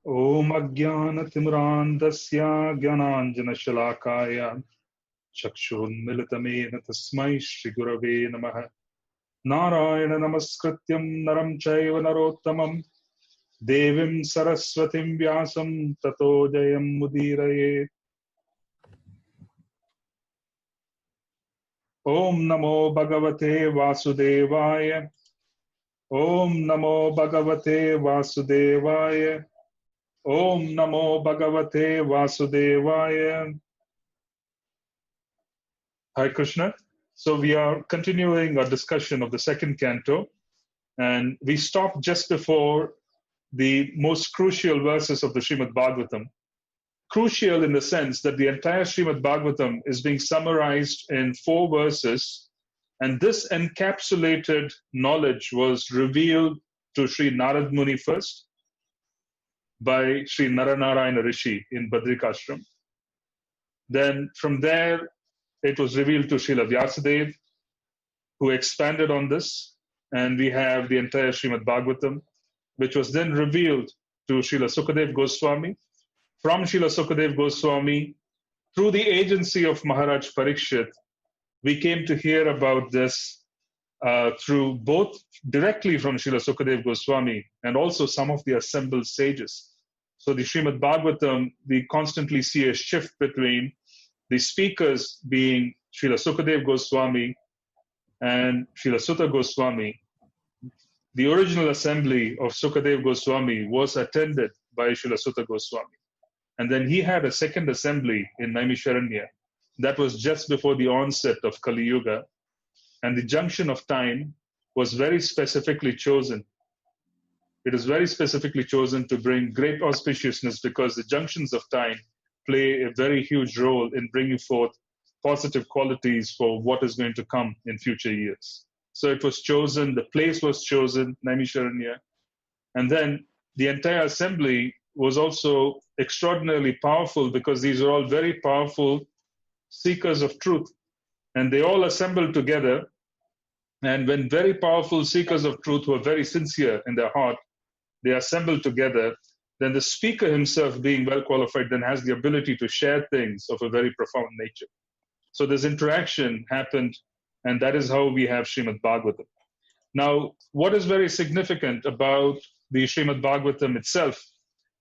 Om Ajnanatimrandasya Gyananjanashalakaya Chakshunmilitamena Tasmai Shri Gurave Namaha Narayana Namaskrityam Naram Chaiva Narottamam Devim Saraswatim Vyasam Tato Jayam Mudiraye. Om Namo Bhagavate Vasudevaya. Om Namo Bhagavate Vasudevaya. Om Namo Bhagavate Vasudevaya. Hi Krishna. So we are continuing our discussion of the second canto, and we stopped just before the most crucial verses of the Srimad Bhagavatam. Crucial in the sense that the entire Srimad Bhagavatam is being summarized in 4 verses, and this encapsulated knowledge was revealed to Sri Narad Muni first by Sri Naranarayana Rishi in Badrikashram. Then from there, it was revealed to Srila Vyasadeva, who expanded on this, and we have the entire Srimad Bhagavatam, which was then revealed to Srila Sukadeva Goswami. From Srila Sukadeva Goswami, through the agency of Maharaj Parikshit, we came to hear about this through both directly from Srila Sukadeva Goswami and also some of the assembled sages. So the Srimad Bhagavatam, we constantly see a shift between the speakers being Srila Sukadeva Goswami and Srila Sutta Goswami. The original assembly of Sukadeva Goswami was attended by Srila Sutta Goswami. And then he had a second assembly in Naimisharanya. That was just before the onset of Kali Yuga. And the junction of time was very specifically chosen. It is very specifically chosen to bring great auspiciousness because the junctions of time play a very huge role in bringing forth positive qualities for what is going to come in future years. So it was chosen, the place was chosen, Naimisharanya. And then the entire assembly was also extraordinarily powerful because these are all very powerful seekers of truth. And they all assembled together. And when very powerful seekers of truth who are very sincere in their heart, they assemble together, then the speaker himself, being well qualified, then has the ability to share things of a very profound nature. So this interaction happened, and that is how we have Srimad Bhagavatam. Now, what is very significant about the Srimad Bhagavatam itself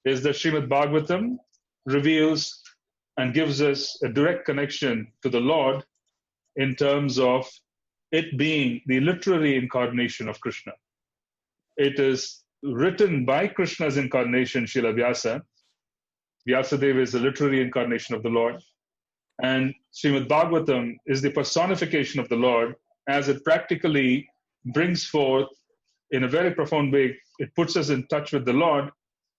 is that Srimad Bhagavatam reveals and gives us a direct connection to the Lord in terms of it being the literary incarnation of Krishna. It is written by Krishna's incarnation, Srila Vyasa. Vyasadeva is the literary incarnation of the Lord. And Srimad Bhagavatam is the personification of the Lord as it practically brings forth, in a very profound way, it puts us in touch with the Lord,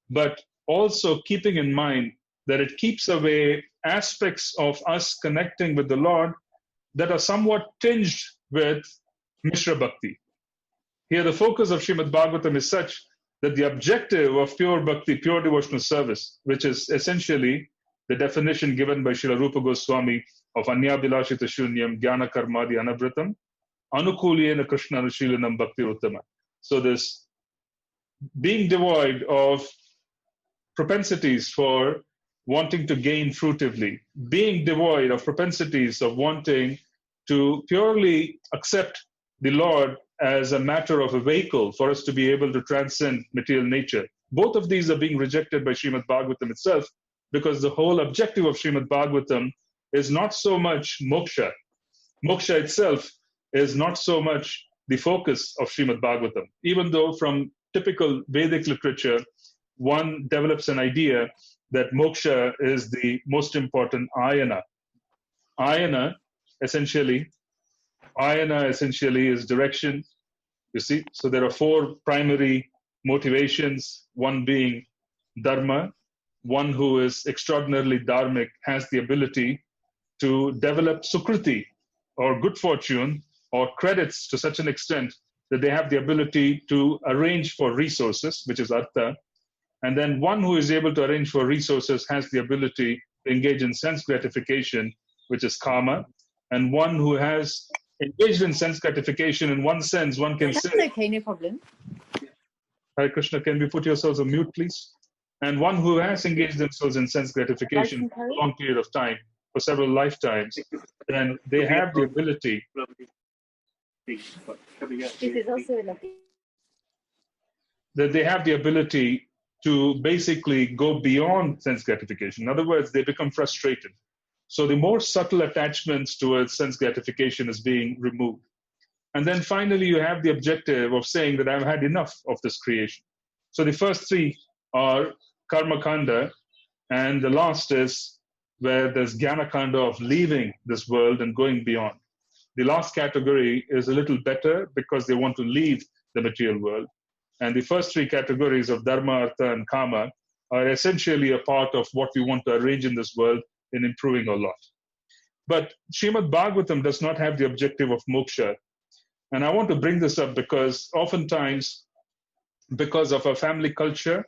but also keeping in mind that it keeps away aspects of us connecting with the Lord that are somewhat tinged with Mishra Bhakti. Here, the focus of Srimad Bhagavatam is such that the objective of pure bhakti, pure devotional service, which is essentially the definition given by Srila Rupa Goswami of Anyabhilashita Shunyam Jnana Karmadi Anavritam, Anukuliyena Krishna Anushīlanam Bhakti Uttama. So this being devoid of propensities for wanting to gain fruitively, being devoid of propensities of wanting to purely accept the Lord as a matter of a vehicle for us to be able to transcend material nature. Both of these are being rejected by Srimad Bhagavatam itself, because the whole objective of Srimad Bhagavatam is not so much moksha. Moksha itself is not so much the focus of Srimad Bhagavatam, even though from typical Vedic literature, one develops an idea that moksha is the most important ayana. Ayana essentially is direction. You see, so there are 4 primary motivations, one being dharma. One who is extraordinarily dharmic has the ability to develop sukriti, or good fortune, or credits to such an extent that they have the ability to arrange for resources, which is artha. And then one who is able to arrange for resources has the ability to engage in sense gratification, which is kama. And one who has engaged in sense gratification, in one sense, one can say... That's okay, no problem. Hare Krishna, can we put yourselves on mute, please? And one who has engaged themselves in sense gratification for a long period of time, for several lifetimes, then they have the ability. This is also That they have the ability to basically go beyond sense gratification. In other words, they become frustrated. So the more subtle attachments towards sense gratification is being removed. And then finally, you have the objective of saying that I've had enough of this creation. So the first three are karma kanda, and the last is where there's jnana kanda of leaving this world and going beyond. The last category is a little better because they want to leave the material world. And the first three categories of dharma, artha, and kama are essentially a part of what we want to arrange in this world in improving our lot. But Srimad Bhagavatam does not have the objective of moksha. And I want to bring this up because oftentimes, because of our family culture,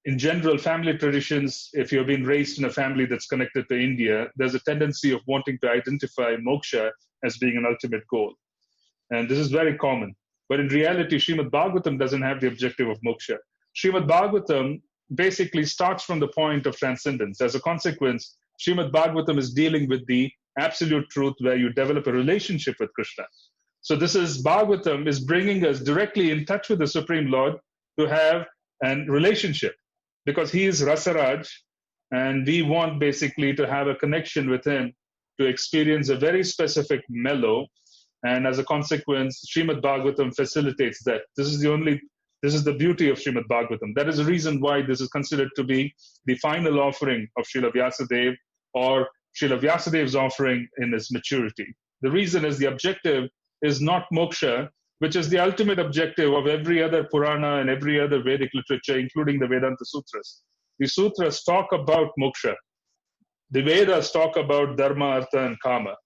in general, family traditions, if you've been raised in a family that's connected to India, there's a tendency of wanting to identify moksha as being an ultimate goal. And this is very common. But in reality, Srimad Bhagavatam doesn't have the objective of moksha. Srimad Bhagavatam basically starts from the point of transcendence. As a consequence, Srimad Bhagavatam is dealing with the absolute truth where you develop a relationship with Krishna. So this is Bhagavatam is bringing us directly in touch with the Supreme Lord to have a relationship because he is Rasaraj and we want basically to have a connection with him to experience a very specific mellow. And as a consequence, Srimad Bhagavatam facilitates that. This is the beauty of Srimad Bhagavatam. That is the reason why this is considered to be the final offering of Srila Vyasadeva or Srila Vyasadev's offering in its maturity. The reason is the objective is not moksha, which is the ultimate objective of every other Purana and every other Vedic literature, including the Vedanta Sutras. The Sutras talk about moksha. The Vedas talk about dharma, artha, and kama.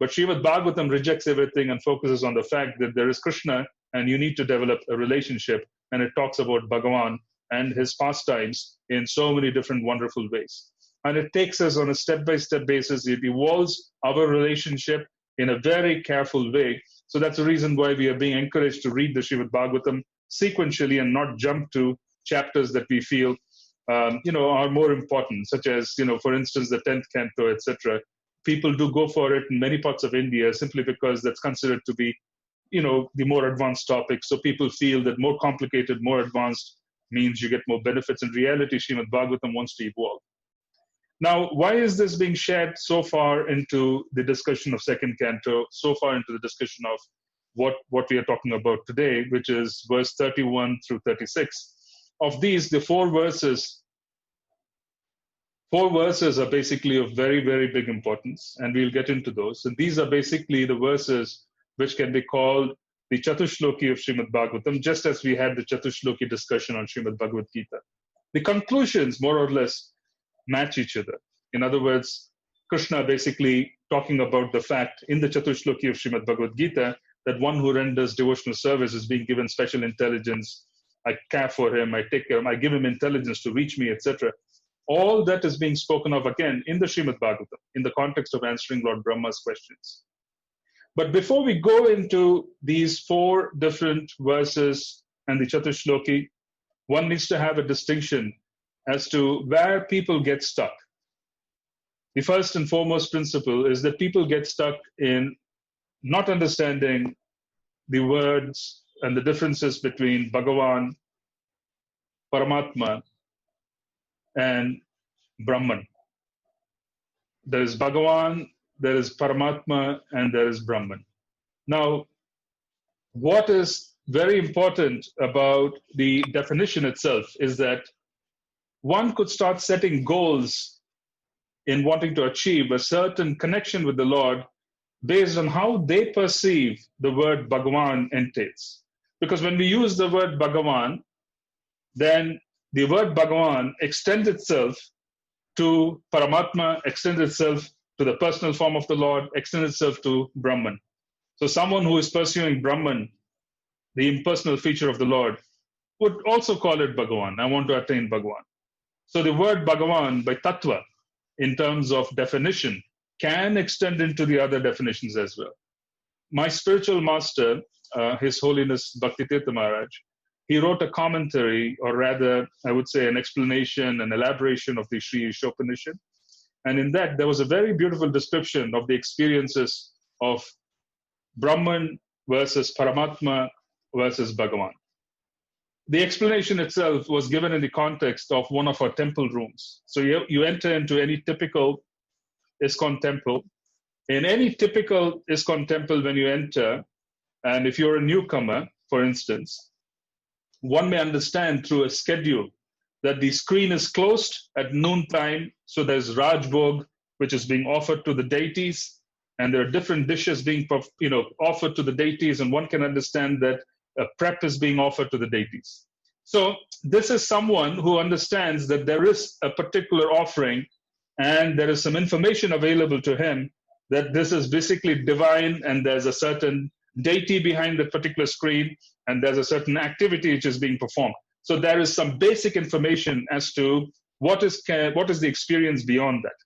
But Srimad Bhagavatam rejects everything and focuses on the fact that there is Krishna and you need to develop a relationship. And it talks about Bhagavan and his pastimes in so many different wonderful ways. And it takes us on a step-by-step basis. It evolves our relationship in a very careful way. So that's the reason why we are being encouraged to read the Srimad Bhagavatam sequentially and not jump to chapters that we feel are more important, such as, for instance, the 10th canto, etc. People do go for it in many parts of India simply because that's considered to be, the more advanced topic. So people feel that more complicated, more advanced means you get more benefits. In reality, Srimad Bhagavatam wants to evolve. Now, why is this being shared so far into the discussion of second canto, so far into the discussion of what we are talking about today, which is verse 31 through 36? Of these, the four verses are basically of very, very big importance, and we'll get into those. And these are basically the verses which can be called the Chatushloki of Srimad Bhagavatam, just as we had the Chatushloki discussion on Srimad Bhagavad Gita. The conclusions, more or less, match each other. In other words, Krishna basically talking about the fact in the Chatushloki of Srimad Bhagavad Gita that one who renders devotional service is being given special intelligence. I care for him, I take care of him, I give him intelligence to reach me, etc. All that is being spoken of again in the Srimad Bhagavatam, in the context of answering Lord Brahma's questions. But before we go into these four different verses and the Chatushloki, one needs to have a distinction as to where people get stuck. The first and foremost principle is that people get stuck in not understanding the words and the differences between Bhagavan, Paramatma, and Brahman. There is Bhagavan, there is Paramatma, and there is Brahman. Now, what is very important about the definition itself is that one could start setting goals in wanting to achieve a certain connection with the Lord based on how they perceive the word Bhagavan entails. Because when we use the word Bhagavan, then the word Bhagavan extends itself to Paramatma, extends itself to the personal form of the Lord, extends itself to Brahman. So someone who is pursuing Brahman, the impersonal feature of the Lord, would also call it Bhagavan. I want to attain Bhagavan. So the word Bhagavan by Tattva, in terms of definition, can extend into the other definitions as well. My spiritual master, His Holiness Bhaktitirtha Maharaj, he wrote a commentary, or rather, I would say an explanation, an elaboration of the Sri Ishopanishad. And in that, there was a very beautiful description of the experiences of Brahman versus Paramatma versus Bhagavan. The explanation itself was given in the context of one of our temple rooms. So you enter into any typical ISKCON temple. In any typical ISKCON temple, when you enter, and if you're a newcomer, for instance, one may understand through a schedule that the screen is closed at noontime. So there's Rajbhog, which is being offered to the deities, and there are different dishes being offered to the deities, and one can understand that a prep is being offered to the deities. So this is someone who understands that there is a particular offering, and there is some information available to him that this is basically divine, and there's a certain deity behind that particular screen, and there's a certain activity which is being performed. So there is some basic information as to what is the experience beyond that.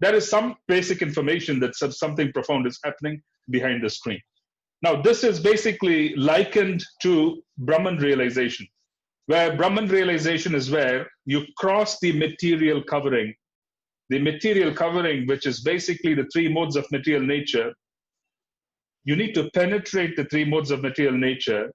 There is some basic information that something profound is happening behind the screen. Now, this is basically likened to Brahman realization, where Brahman realization is where you cross the material covering, which is basically the three modes of material nature. You need to penetrate the three modes of material nature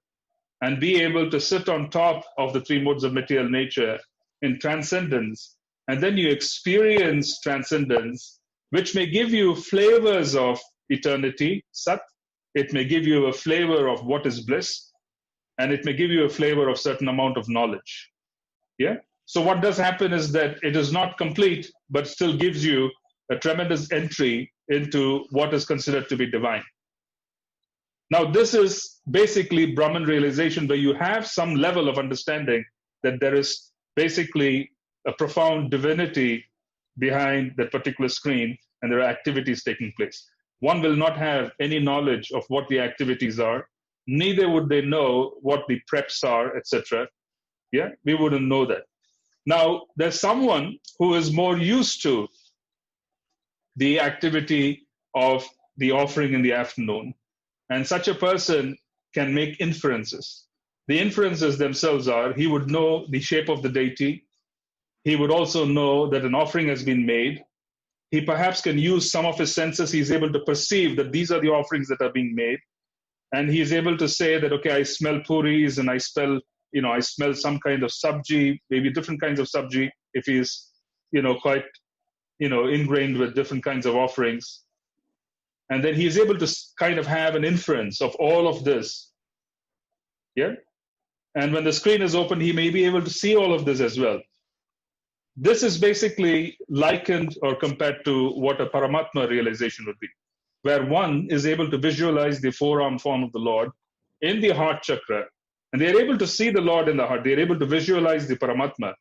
and be able to sit on top of the three modes of material nature in transcendence. And then you experience transcendence, which may give you flavors of eternity, Sat. It may give you a flavor of what is bliss, and it may give you a flavor of certain amount of knowledge. Yeah. So what does happen is that it is not complete, but still gives you a tremendous entry into what is considered to be divine. Now, this is basically Brahman realization, where you have some level of understanding that there is basically a profound divinity behind that particular screen, and there are activities taking place. One will not have any knowledge of what the activities are, neither would they know what the preps are, etc. Yeah, we wouldn't know that. Now, there's someone who is more used to the activity of the offering in the afternoon, and such a person can make inferences. The inferences themselves are, he would know the shape of the deity. He would also know that an offering has been made. He perhaps can use some of his senses. He's able to perceive that these are the offerings that are being made. And he's able to say that, okay, I smell puris, and I smell some kind of sabji, maybe different kinds of sabji, if he's, quite, ingrained with different kinds of offerings. And then he's able to kind of have an inference of all of this. Yeah. And when the screen is open, he may be able to see all of this as well. This is basically likened or compared to what a Paramatma realization would be, where one is able to visualize the forearm form of the Lord in the heart chakra, and they're able to see the Lord in the heart. They're able to visualize the Paramatma.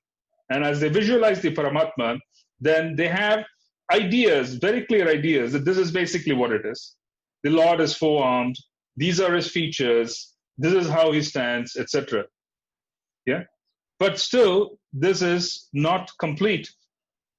And as they visualize the Paramatma, then they have ideas, very clear ideas, that this is basically what it is. The Lord is four-armed. These are his features. This is how he stands, etc. Yeah. But still, this is not complete.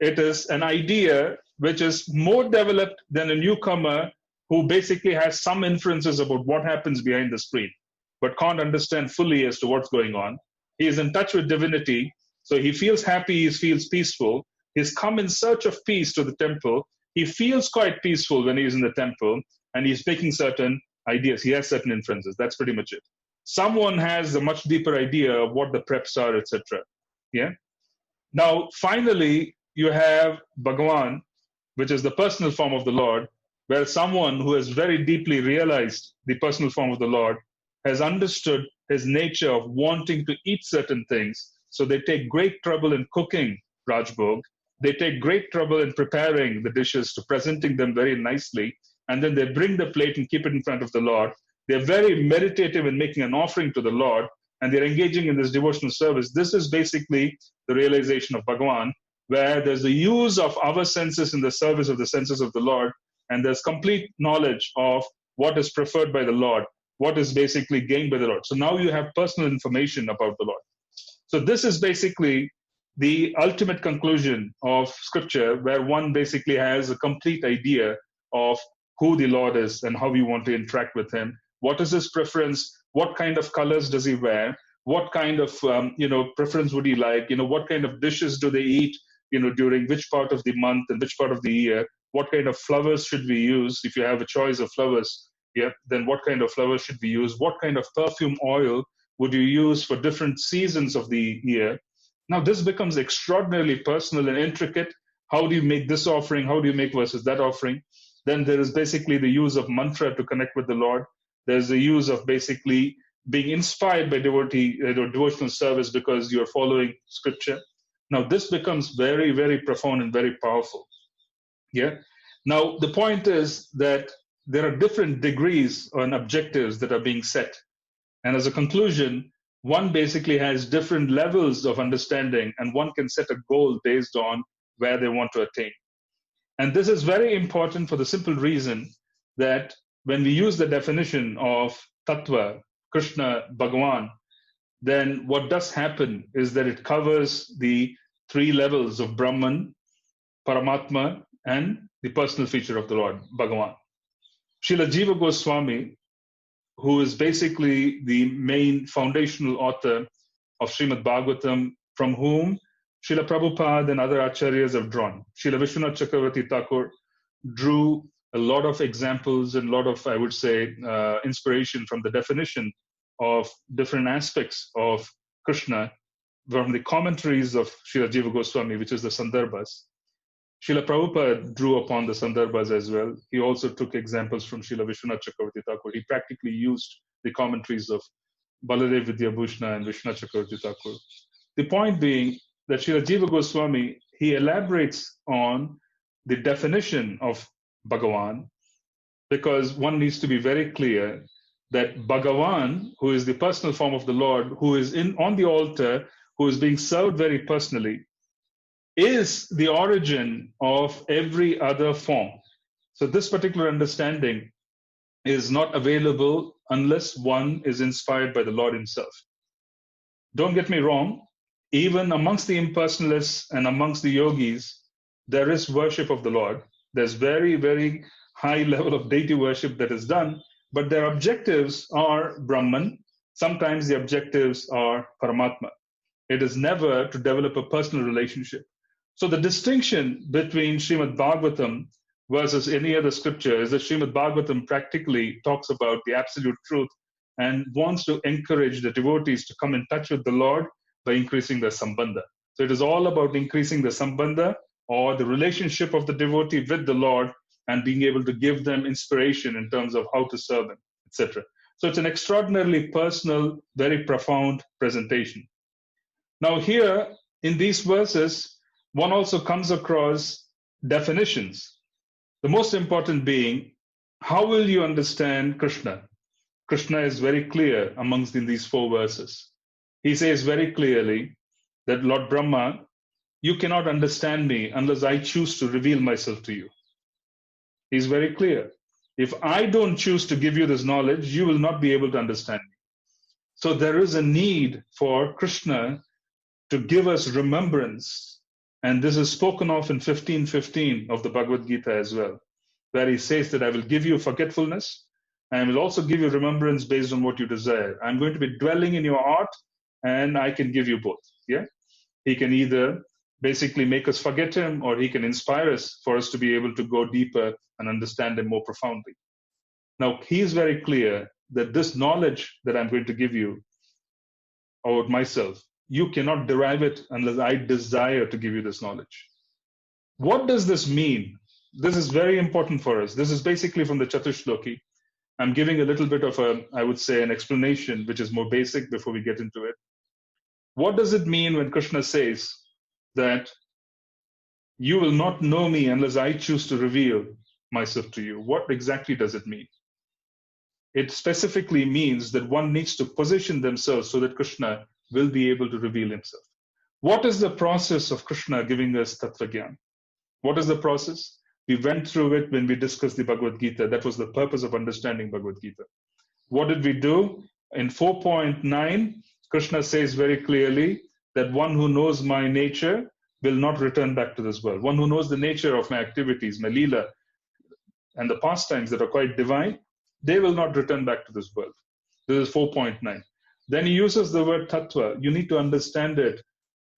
It is an idea which is more developed than a newcomer who basically has some inferences about what happens behind the screen, but can't understand fully as to what's going on. He is in touch with divinity, so he feels happy, he feels peaceful. He's come in search of peace to the temple. He feels quite peaceful when he's in the temple, and he's making certain ideas. He has certain inferences. That's pretty much it. Someone has a much deeper idea of what the preps are, etc. Yeah. Now, finally, you have Bhagavan, which is the personal form of the Lord, where someone who has very deeply realized the personal form of the Lord has understood his nature of wanting to eat certain things. So they take great trouble in cooking Rajbhog. They take great trouble in preparing the dishes, to presenting them very nicely, and then they bring the plate and keep it in front of the Lord. They're very meditative in making an offering to the Lord, and they're engaging in this devotional service. This is basically the realization of Bhagavan, where there's the use of our senses in the service of the senses of the Lord, and there's complete knowledge of what is preferred by the Lord, what is basically gained by the Lord. So now you have personal information about the Lord. So this is basically the ultimate conclusion of Scripture, where one basically has a complete idea of who the Lord is and how we want to interact with him. What is his preference? What kind of colors does he wear? What kind of preference would he like? What kind of dishes do they eat? During which part of the month and which part of the year? What kind of flowers should we use? If you have a choice of flowers, yeah, then what kind of flowers should we use? What kind of perfume oil would you use for different seasons of the year? Now this becomes extraordinarily personal and intricate. How do you make this offering? How do you make versus that offering? Then there is basically the use of mantra to connect with the Lord. There's the use of basically being inspired by devotional service because you're following scripture. Now this becomes very, very profound and very powerful. Yeah. Now the point is that there are different degrees and objectives that are being set. And as a conclusion, one basically has different levels of understanding, and one can set a goal based on where they want to attain. And this is very important for the simple reason that when we use the definition of Tattva, Krishna, Bhagavan, then what does happen is that it covers the three levels of Brahman, Paramatma, and the personal feature of the Lord, Bhagavan. Srila Jiva Goswami, who is basically the main foundational author of Srimad Bhagavatam, from whom Srila Prabhupada and other acharyas have drawn. Srila Vishwanath Chakravarti Thakur drew a lot of examples and a lot of, I would say, inspiration from the definition of different aspects of Krishna from the commentaries of Srila Jiva Goswami, which is the Sandarbhas. Srila Prabhupada drew upon the Sandarbhas as well. He also took examples from Srila Vishwanath Chakravarti Thakur. He practically used the commentaries of Baladev Vidyabhushana and Vishwanath Chakravarti Thakur. The point being that Srila Jiva Goswami, he elaborates on the definition of Bhagavan, because one needs to be very clear that Bhagavan, who is the personal form of the Lord, who is on the altar, who is being served very personally, is the origin of every other form. So this particular understanding is not available unless one is inspired by the Lord himself. Don't get me wrong, even amongst the impersonalists and amongst the yogis, there is worship of the Lord. There's very, very high level of deity worship that is done, but their objectives are Brahman. Sometimes the objectives are Paramatma. It is never to develop a personal relationship. So the distinction between Srimad Bhagavatam versus any other scripture is that Srimad Bhagavatam practically talks about the absolute truth and wants to encourage the devotees to come in touch with the Lord by increasing their sambandha. So it is all about increasing the sambandha, or the relationship of the devotee with the Lord, and being able to give them inspiration in terms of how to serve him, etc. So it's an extraordinarily personal, very profound presentation. Now here, in these verses, one also comes across definitions. The most important being, how will you understand Krishna? Krishna is very clear amongst in these four verses. He says very clearly that Lord Brahma, you cannot understand me unless I choose to reveal myself to you. He's very clear. If I don't choose to give you this knowledge, you will not be able to understand me. So there is a need for Krishna to give us remembrance. And this is spoken of in 15:15 of the Bhagavad Gita as well, where he says that I will give you forgetfulness, and I will also give you remembrance based on what you desire. I'm going to be dwelling in your heart, and I can give you both. Yeah, he can either basically make us forget him, or he can inspire us for us to be able to go deeper and understand him more profoundly. Now, he is very clear that this knowledge that I'm going to give you about myself, you cannot derive it unless I desire to give you this knowledge. What does this mean? This is very important for us. This is basically from the Chatushloki. I'm giving a little bit of I would say, an explanation which is more basic before we get into it. What does it mean when Krishna says that you will not know me unless I choose to reveal myself to you? What exactly does it mean? It specifically means that one needs to position themselves so that Krishna will be able to reveal himself. What is the process of Krishna giving us Tattva Gyan? What is the process? We went through it when we discussed the Bhagavad Gita. That was the purpose of understanding Bhagavad Gita. What did we do? In 4.9, Krishna says very clearly that one who knows my nature will not return back to this world. One who knows the nature of my activities, my lila, and the pastimes that are quite divine, they will not return back to this world. This is 4.9. Then he uses the word tattva. You need to understand it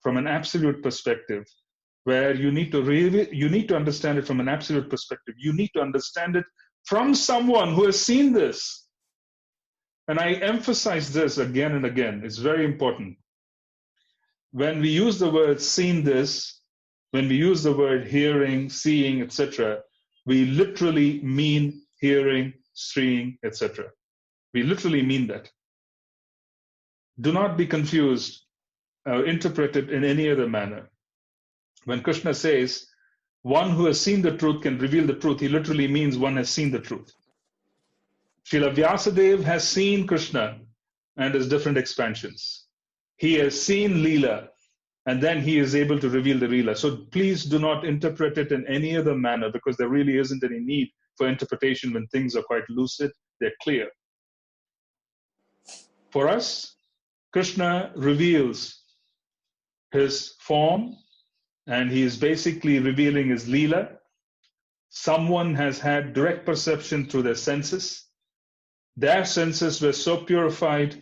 from an absolute perspective, where you need to understand it from an absolute perspective. You need to understand it from someone who has seen this. And I emphasize this again and again. It's very important. When we use the word seen this, when we use the word hearing, seeing, etc., we literally mean hearing, seeing, etc. We literally mean that. Do not be confused or interpreted in any other manner. When Krishna says, one who has seen the truth can reveal the truth, he literally means one has seen the truth. Srila Vyasadeva has seen Krishna and his different expansions. He has seen Leela, and then he is able to reveal the Leela. So please do not interpret it in any other manner, because there really isn't any need for interpretation when things are quite lucid, they're clear. For us, Krishna reveals his form, and he is basically revealing his Leela. Someone has had direct perception through their senses. Their senses were so purified,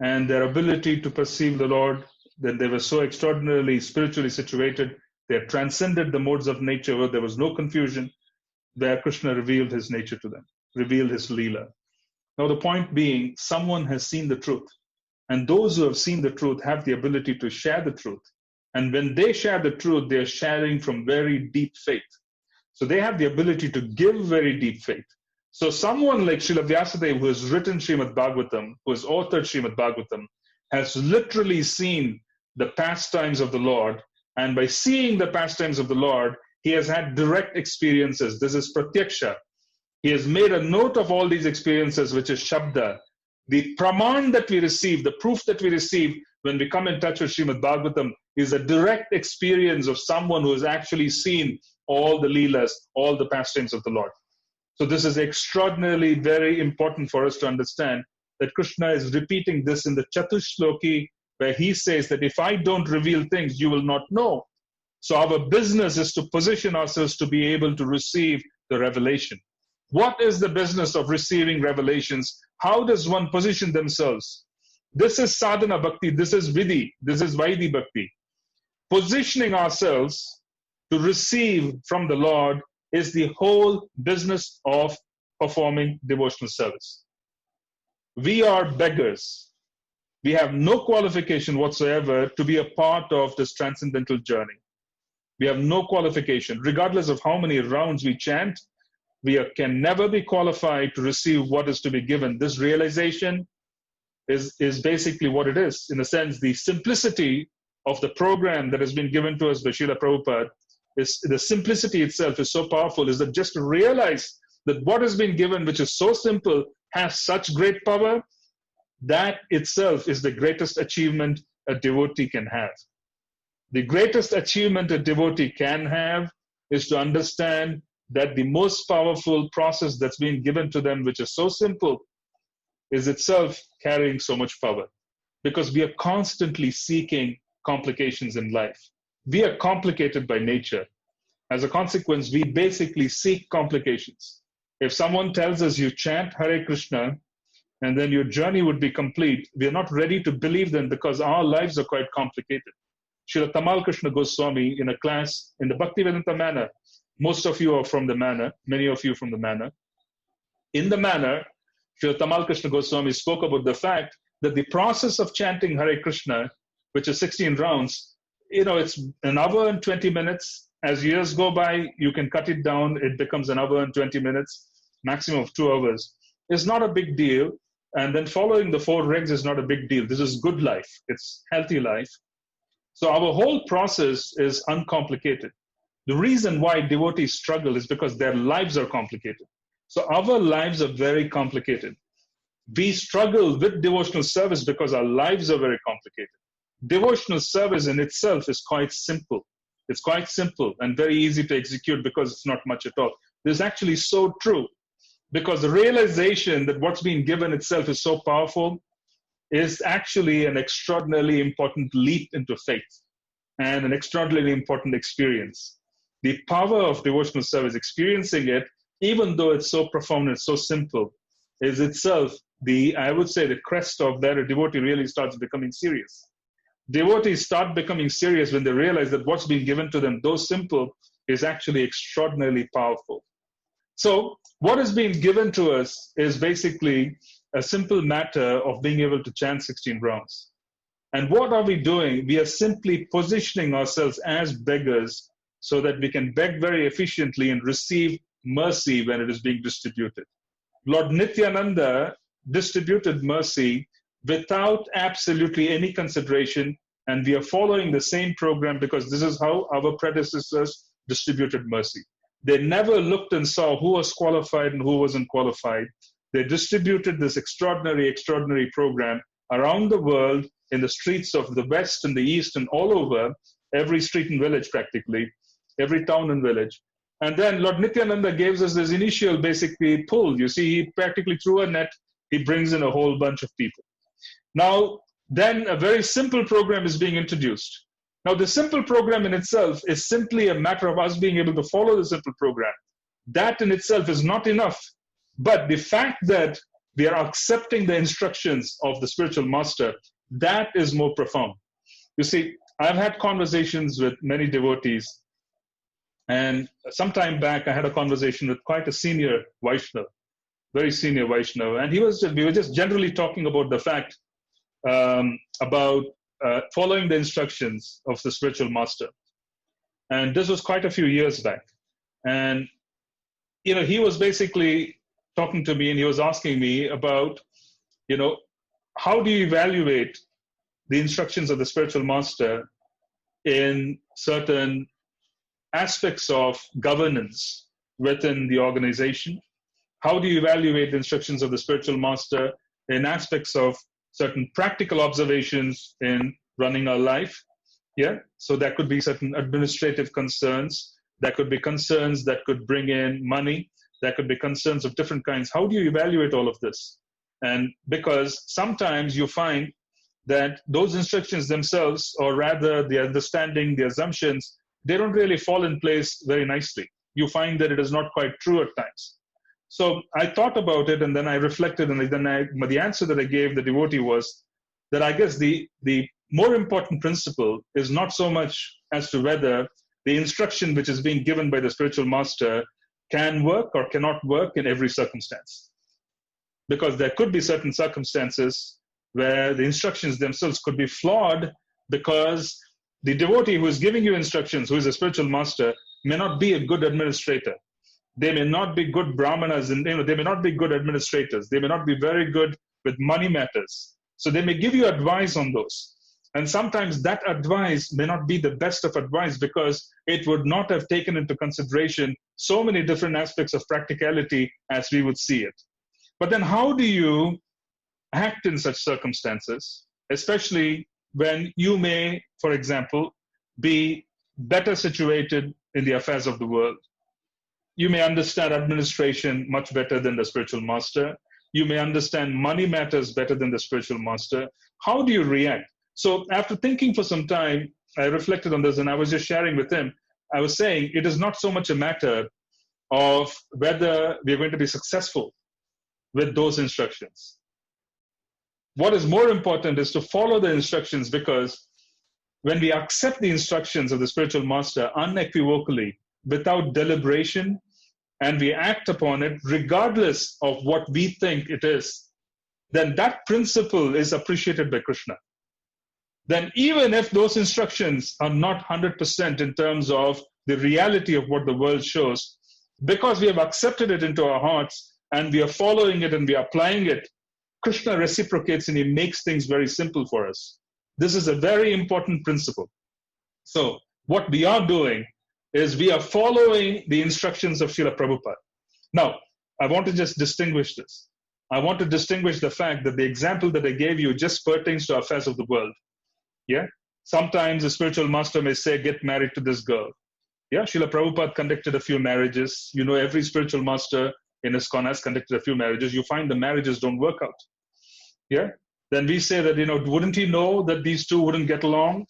and their ability to perceive the Lord, that they were so extraordinarily spiritually situated, they had transcended the modes of nature where there was no confusion, where Krishna revealed his nature to them, revealed his Leela. Now the point being, someone has seen the truth, and those who have seen the truth have the ability to share the truth. And when they share the truth, they are sharing from very deep faith. So they have the ability to give very deep faith. So someone like Srila Vyasadeva, who has written Srimad Bhagavatam, who has authored Srimad Bhagavatam, has literally seen the pastimes of the Lord. And by seeing the pastimes of the Lord, he has had direct experiences. This is pratyaksha. He has made a note of all these experiences, which is shabda. The praman that we receive, the proof that we receive when we come in touch with Srimad Bhagavatam, is a direct experience of someone who has actually seen all the leelas, all the pastimes of the Lord. So this is extraordinarily very important for us to understand that Krishna is repeating this in the Chatushloki, where he says that if I don't reveal things, you will not know. So our business is to position ourselves to be able to receive the revelation. What is the business of receiving revelations? How does one position themselves? This is sadhana bhakti, this is vidhi, this is vaidhi bhakti. Positioning ourselves to receive from the Lord is the whole business of performing devotional service. We are beggars. We have no qualification whatsoever to be a part of this transcendental journey. We have no qualification. Regardless of how many rounds we chant, we can never be qualified to receive what is to be given. This realization is basically what it is. In a sense, the simplicity of the program that has been given to us by Srila Prabhupada, is the simplicity itself is so powerful, is that just to realize that what has been given, which is so simple, has such great power, that itself is the greatest achievement a devotee can have. The greatest achievement a devotee can have is to understand that the most powerful process that's being given to them, which is so simple, is itself carrying so much power. Because we are constantly seeking complications in life. We are complicated by nature. As a consequence, we basically seek complications. If someone tells us you chant Hare Krishna, and then your journey would be complete, we are not ready to believe them because our lives are quite complicated. Srila Tamal Krishna Goswami, in a class in the Bhaktivedanta manner, most of you are from the manner, many of you from the manner. In the manner, Srila Tamal Krishna Goswami spoke about the fact that the process of chanting Hare Krishna, which is 16 rounds, it's an hour and 20 minutes. As years go by, you can cut it down. It becomes an hour and 20 minutes, maximum of 2 hours. It's not a big deal. And then following the 4 regs is not a big deal. This is good life. It's healthy life. So our whole process is uncomplicated. The reason why devotees struggle is because their lives are complicated. So our lives are very complicated. We struggle with devotional service because our lives are very complicated. Devotional service in itself is quite simple. It's quite simple and very easy to execute because it's not much at all. This is actually so true, because the realization that what's being given itself is so powerful is actually an extraordinarily important leap into faith and an extraordinarily important experience. The power of devotional service, experiencing it, even though it's so profound and so simple, is itself I would say, the crest of that, a devotee really starts becoming serious. Devotees start becoming serious when they realize that what's being given to them, though simple, is actually extraordinarily powerful. So what is being given to us is basically a simple matter of being able to chant 16 rounds. And what are we doing? We are simply positioning ourselves as beggars so that we can beg very efficiently and receive mercy when it is being distributed. Lord Nityananda distributed mercy without absolutely any consideration, and we are following the same program because this is how our predecessors distributed mercy. They never looked and saw who was qualified and who wasn't qualified. They distributed this extraordinary program around the world, in the streets of the West and the East and all over, every street and village practically, every town and village. And then Lord Nityananda gives us this initial basically pull. You see, he practically threw a net, he brings in a whole bunch of people. Now, then a very simple program is being introduced. Now, the simple program in itself is simply a matter of us being able to follow the simple program. That in itself is not enough. But the fact that we are accepting the instructions of the spiritual master, that is more profound. You see, I've had conversations with many devotees, and some time back I had a conversation with quite a senior Vaishnava, very senior Vaishnava, and we were just generally talking about the fact about following the instructions of the spiritual master. And this was quite a few years back. And, he was basically talking to me and he was asking me about, how do you evaluate the instructions of the spiritual master in certain aspects of governance within the organization? How do you evaluate the instructions of the spiritual master in aspects of certain practical observations in running our life? Yeah. So that could be certain administrative concerns. That could be concerns that could bring in money. That could be concerns of different kinds. How do you evaluate all of this? And because sometimes you find that those instructions themselves, or rather the understanding, the assumptions, they don't really fall in place very nicely. You find that it is not quite true at times. So I thought about it, and then I reflected, and then the answer that I gave the devotee was that I guess the more important principle is not so much as to whether the instruction which is being given by the spiritual master can work or cannot work in every circumstance. Because there could be certain circumstances where the instructions themselves could be flawed because the devotee who is giving you instructions, who is a spiritual master, may not be a good administrator. They may not be good brahmanas, and they may not be good administrators. They may not be very good with money matters. So they may give you advice on those. And sometimes that advice may not be the best of advice because it would not have taken into consideration so many different aspects of practicality as we would see it. But then how do you act in such circumstances, especially when you may, for example, be better situated in the affairs of the world? You may understand administration much better than the spiritual master. You may understand money matters better than the spiritual master. How do you react? So after thinking for some time, I reflected on this and I was just sharing with him. I was saying it is not so much a matter of whether we are going to be successful with those instructions. What is more important is to follow the instructions, because when we accept the instructions of the spiritual master unequivocally, without deliberation, and we act upon it regardless of what we think it is, then that principle is appreciated by Krishna. Then even if those instructions are not 100% in terms of the reality of what the world shows, because we have accepted it into our hearts and we are following it and we are applying it, Krishna reciprocates and he makes things very simple for us. This is a very important principle. So what we are doing is we are following the instructions of Srila Prabhupada. Now, I want to just distinguish this. I want to distinguish the fact that the example that I gave you just pertains to affairs of the world. Yeah. Sometimes a spiritual master may say, get married to this girl. Yeah. Srila Prabhupada conducted a few marriages. Every spiritual master in ISKCON has conducted a few marriages. You find the marriages don't work out. Yeah. Then we say that, wouldn't he know that these two wouldn't get along?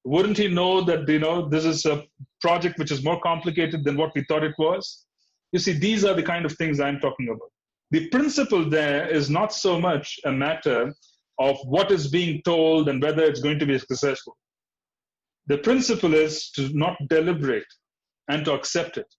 Wouldn't he know that, this is a project which is more complicated than what we thought it was? You see, these are the kind of things I'm talking about. The principle there is not so much a matter of what is being told and whether it's going to be successful. The principle is to not deliberate and to accept it.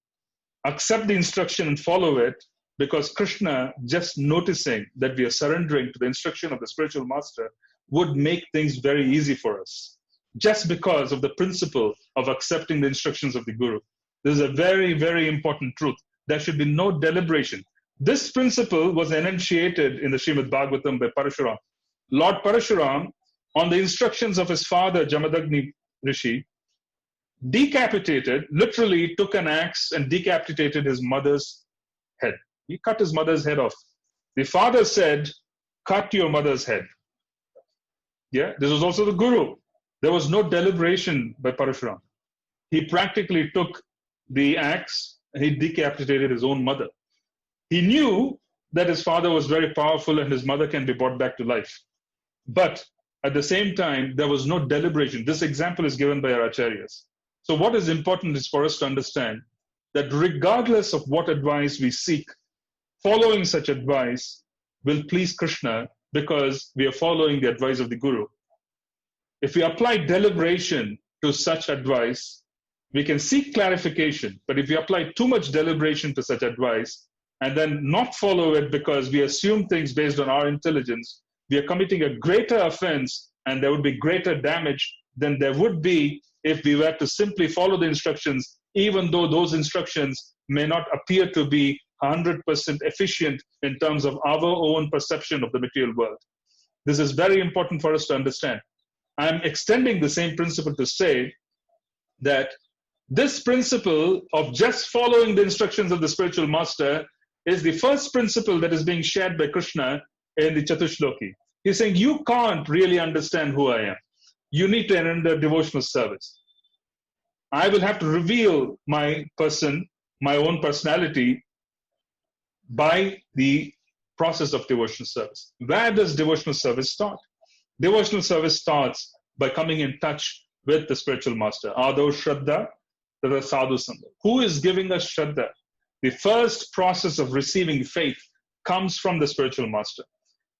Accept the instruction and follow it, because Krishna, just noticing that we are surrendering to the instruction of the spiritual master, would make things very easy for us, just because of the principle of accepting the instructions of the Guru. This is a very, very important truth. There should be no deliberation. This principle was enunciated in the Srimad Bhagavatam by Parashuram. Lord Parashuram, on the instructions of his father, Jamadagni Rishi, decapitated, literally took an axe and decapitated his mother's head. He cut his mother's head off. The father said, cut your mother's head. Yeah, this was also the Guru. There was no deliberation by Parashuram. He practically took the axe and he decapitated his own mother. He knew that his father was very powerful and his mother can be brought back to life. But at the same time, there was no deliberation. This example is given by our acharyas. So what is important is for us to understand that regardless of what advice we seek, following such advice will please Krishna, because we are following the advice of the Guru. If we apply deliberation to such advice, we can seek clarification. But if we apply too much deliberation to such advice and then not follow it because we assume things based on our intelligence, we are committing a greater offense, and there would be greater damage than there would be if we were to simply follow the instructions, even though those instructions may not appear to be 100% efficient in terms of our own perception of the material world. This is very important for us to understand. I'm extending the same principle to say that this principle of just following the instructions of the spiritual master is the first principle that is being shared by Krishna in the Chatushloki. He's saying, you can't really understand who I am. You need to render devotional service. I will have to reveal my person, my own personality, by the process of devotional service. Where does devotional service start? Devotional service starts by coming in touch with the spiritual master. Ado Shraddha, Tada Sadhu Sangha. Who is giving us Shraddha? The first process of receiving faith comes from the spiritual master.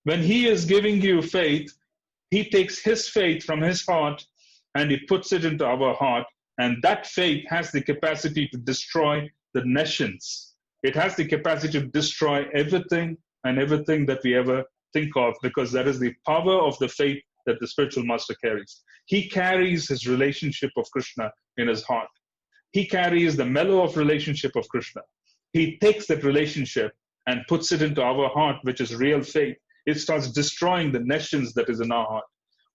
When he is giving you faith, he takes his faith from his heart and he puts it into our heart. And that faith has the capacity to destroy the nations. It has the capacity to destroy everything and everything that we ever think of, because that is the power of the faith that the spiritual master carries. He carries his relationship of Krishna in his heart. He carries the mellow of relationship of Krishna. He takes that relationship and puts it into our heart, which is real faith. It starts destroying the nations that is in our heart.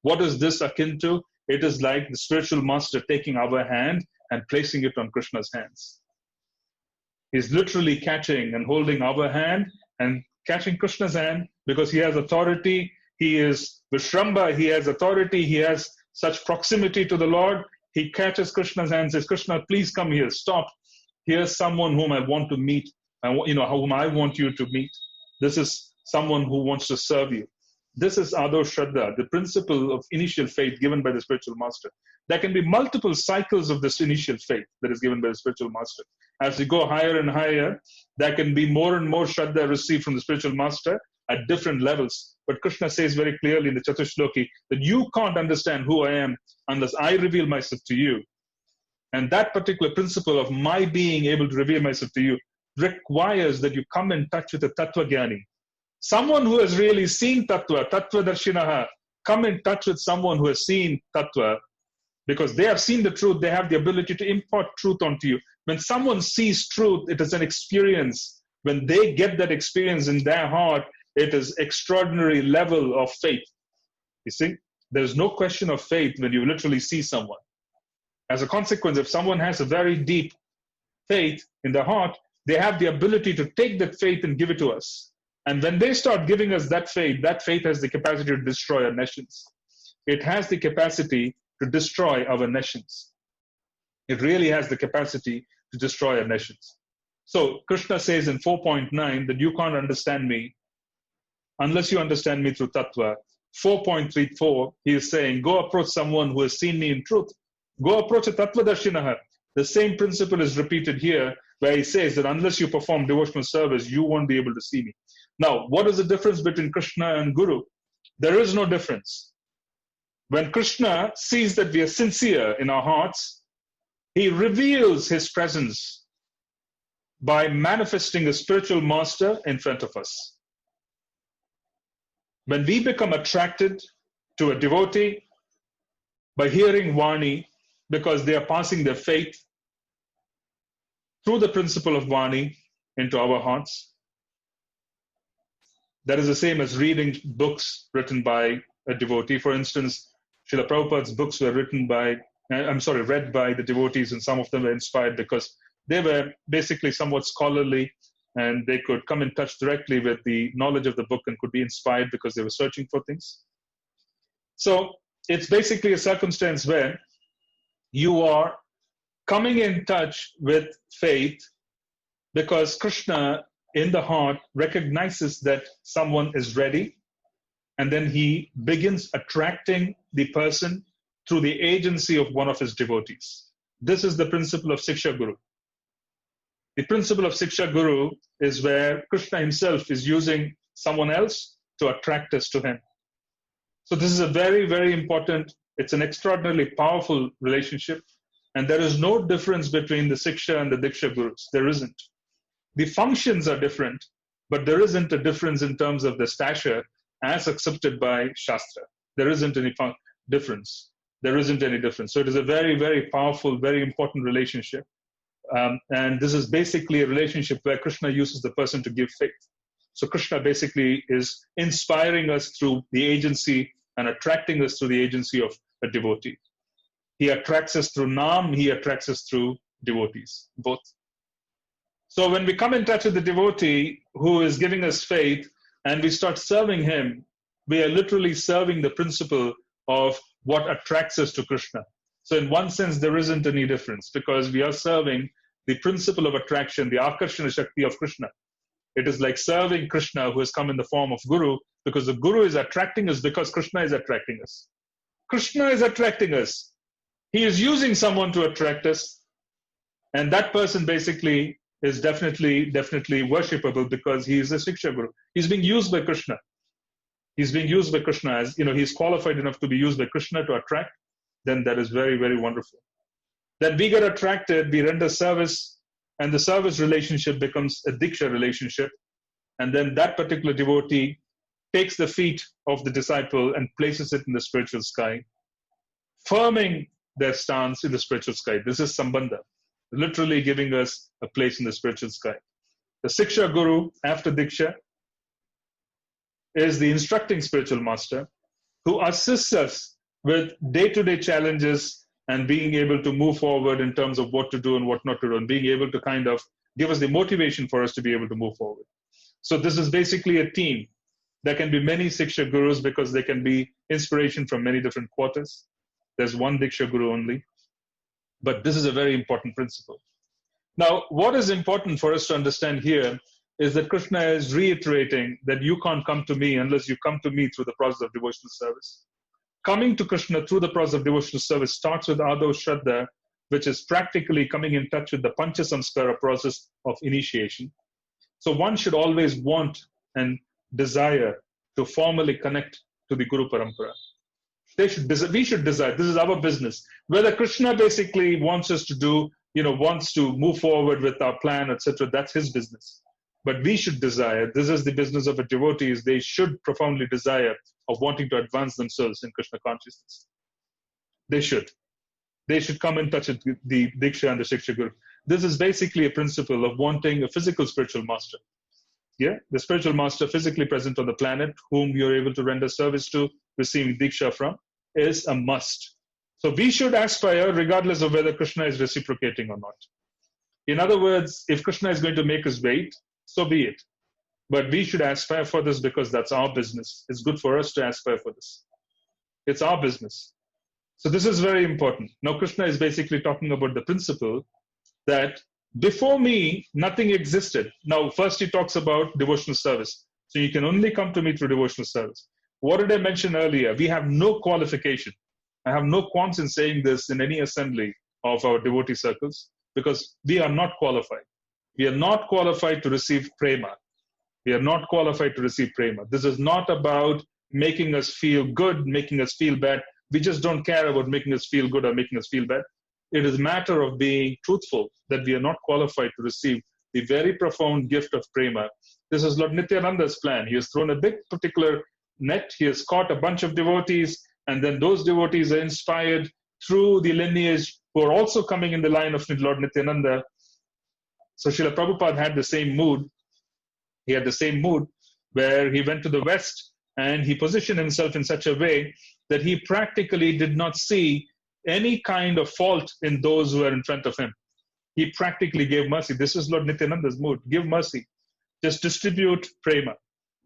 What is this akin to? It is like the spiritual master taking our hand and placing it on Krishna's hands. He's literally catching and holding our hand and catching Krishna's hand, because he has authority. He is Vishramba. He has authority. He has such proximity to the Lord. He catches Krishna's hand and says, Krishna, please come here. Stop. Here's someone whom I want to meet. Whom I want you to meet. This is someone who wants to serve you. This is Ado Shraddha, the principle of initial faith given by the spiritual master. There can be multiple cycles of this initial faith that is given by the spiritual master. As we go higher and higher, there can be more and more Shraddha received from the spiritual master at different levels. But Krishna says very clearly in the Chatushloki that you can't understand who I am unless I reveal myself to you. And that particular principle of my being able to reveal myself to you requires that you come in touch with a Tattva Jnani. Someone who has really seen Tattva, Tattva Darshinaha, come in touch with someone who has seen Tattva, because they have seen the truth, they have the ability to impart truth onto you. When someone sees truth, it is an experience. When they get that experience in their heart, it is extraordinary level of faith. You see, there's no question of faith when you literally see someone. As a consequence, if someone has a very deep faith in their heart, they have the ability to take that faith and give it to us. And when they start giving us that faith has the capacity to destroy our nations. It has the capacity to destroy our nations. It really has the capacity to destroy our nations. So Krishna says in 4.9 that you can't understand me unless you understand me through Tattva. 4.34, he is saying, go approach someone who has seen me in truth. Go approach a Tattva Darshinaha. The same principle is repeated here, where he says that unless you perform devotional service, you won't be able to see me. Now, what is the difference between Krishna and Guru? There is no difference. When Krishna sees that we are sincere in our hearts, he reveals his presence by manifesting a spiritual master in front of us. When we become attracted to a devotee by hearing Vani, because they are passing their faith through the principle of Vani into our hearts, that is the same as reading books written by a devotee. For instance, Srila Prabhupada's books were read by the devotees, and some of them were inspired because they were basically somewhat scholarly, and they could come in touch directly with the knowledge of the book and could be inspired because they were searching for things. So it's basically a circumstance where you are coming in touch with faith because Krishna in the heart recognizes that someone is ready, and then he begins attracting the person through the agency of one of his devotees. This is the principle of Siksha Guru. The principle of Siksha Guru is where Krishna himself is using someone else to attract us to him. So this is a very, very important, it's an extraordinarily powerful relationship, and there is no difference between the Siksha and the Diksha Gurus. There isn't. The functions are different, but there isn't a difference in terms of the stature as accepted by Shastra. There isn't any difference. There isn't any difference. So it is a very, very powerful, very important relationship. And this is basically a relationship where Krishna uses the person to give faith. So Krishna basically is inspiring us through the agency and attracting us through the agency of a devotee. He attracts us through Nam, he attracts us through devotees, both. So when we come in touch with the devotee who is giving us faith and we start serving him, we are literally serving the principle of what attracts us to Krishna. So in one sense, there isn't any difference because we are serving the principle of attraction, the Akarshana Shakti of Krishna. It is like serving Krishna who has come in the form of Guru, because the Guru is attracting us because Krishna is attracting us. Krishna is attracting us. He is using someone to attract us. And that person basically is definitely worshipable because he is a Siksha Guru. He's being used by Krishna. He's being used by Krishna as, he's qualified enough to be used by Krishna to attract. Then that is very, very wonderful. Then we get attracted, we render service, and the service relationship becomes a Diksha relationship. And then that particular devotee takes the feet of the disciple and places it in the spiritual sky, firming their stance in the spiritual sky. This is Sambandha, literally giving us a place in the spiritual sky. The Siksha Guru, after Diksha, is the instructing spiritual master who assists us with day-to-day challenges and being able to move forward in terms of what to do and what not to do, and being able to kind of give us the motivation for us to be able to move forward. So this is basically a team. There can be many Siksha Gurus because they can be inspiration from many different quarters. There's one Diksha Guru only. But this is a very important principle. Now, what is important for us to understand here is that Krishna is reiterating that you can't come to me unless you come to me through the process of devotional service. Coming to Krishna through the process of devotional service starts with Adav Shraddha, which is practically coming in touch with the Pancha Samskara process of initiation. So one should always want and desire to formally connect to the Guru Parampara. We should desire, this is our business. Whether Krishna basically wants us to do, wants to move forward with our plan, etc., that's his business. But we should desire, this is the business of a devotee, is they should profoundly desire of wanting to advance themselves in Krishna consciousness. They should. They should come in touch with the Diksha and the Siksha Guru. This is basically a principle of wanting a physical spiritual master. Yeah, the spiritual master physically present on the planet, whom you're able to render service to, receiving Diksha from, is a must. So we should aspire regardless of whether Krishna is reciprocating or not. In other words, if Krishna is going to make us wait, so be it. But we should aspire for this because that's our business. It's good for us to aspire for this. It's our business. So this is very important. Now Krishna is basically talking about the principle that before me, nothing existed. Now first he talks about devotional service. So you can only come to me through devotional service. What did I mention earlier? We have no qualification. I have no qualms in saying this in any assembly of our devotee circles because we are not qualified. We are not qualified to receive prema. We are not qualified to receive prema. This is not about making us feel good, making us feel bad. We just don't care about making us feel good or making us feel bad. It is a matter of being truthful that we are not qualified to receive the very profound gift of prema. This is Lord Nityananda's plan. He has thrown a big particular net. He has caught a bunch of devotees, and then those devotees are inspired through the lineage who are also coming in the line of Lord Nityananda. So Srila Prabhupada had the same mood. He had the same mood where he went to the West and he positioned himself in such a way that he practically did not see any kind of fault in those who were in front of him. He practically gave mercy. This is Lord Nityananda's mood. Give mercy. Just distribute prema.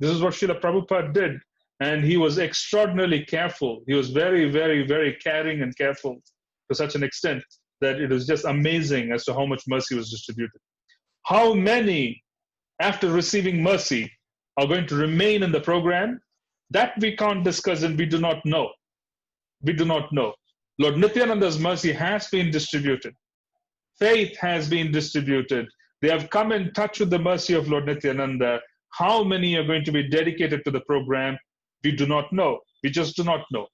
This is what Srila Prabhupada did. And he was extraordinarily careful. He was very, very, very caring and careful to such an extent that it was just amazing as to how much mercy was distributed. How many, after receiving mercy, are going to remain in the program? That we can't discuss and we do not know. We do not know. Lord Nityananda's mercy has been distributed. Faith has been distributed. They have come in touch with the mercy of Lord Nityananda. How many are going to be dedicated to the program? We do not know. We just do not know.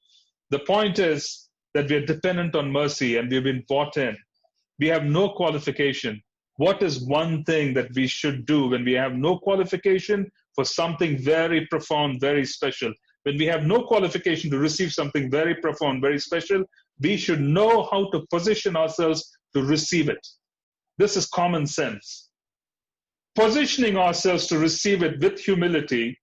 The point is that we are dependent on mercy and we have been bought in. We have no qualification. What is one thing that we should do when we have no qualification for something very profound, very special? When we have no qualification to receive something very profound, very special, we should know how to position ourselves to receive it. This is common sense. Positioning ourselves to receive it with humility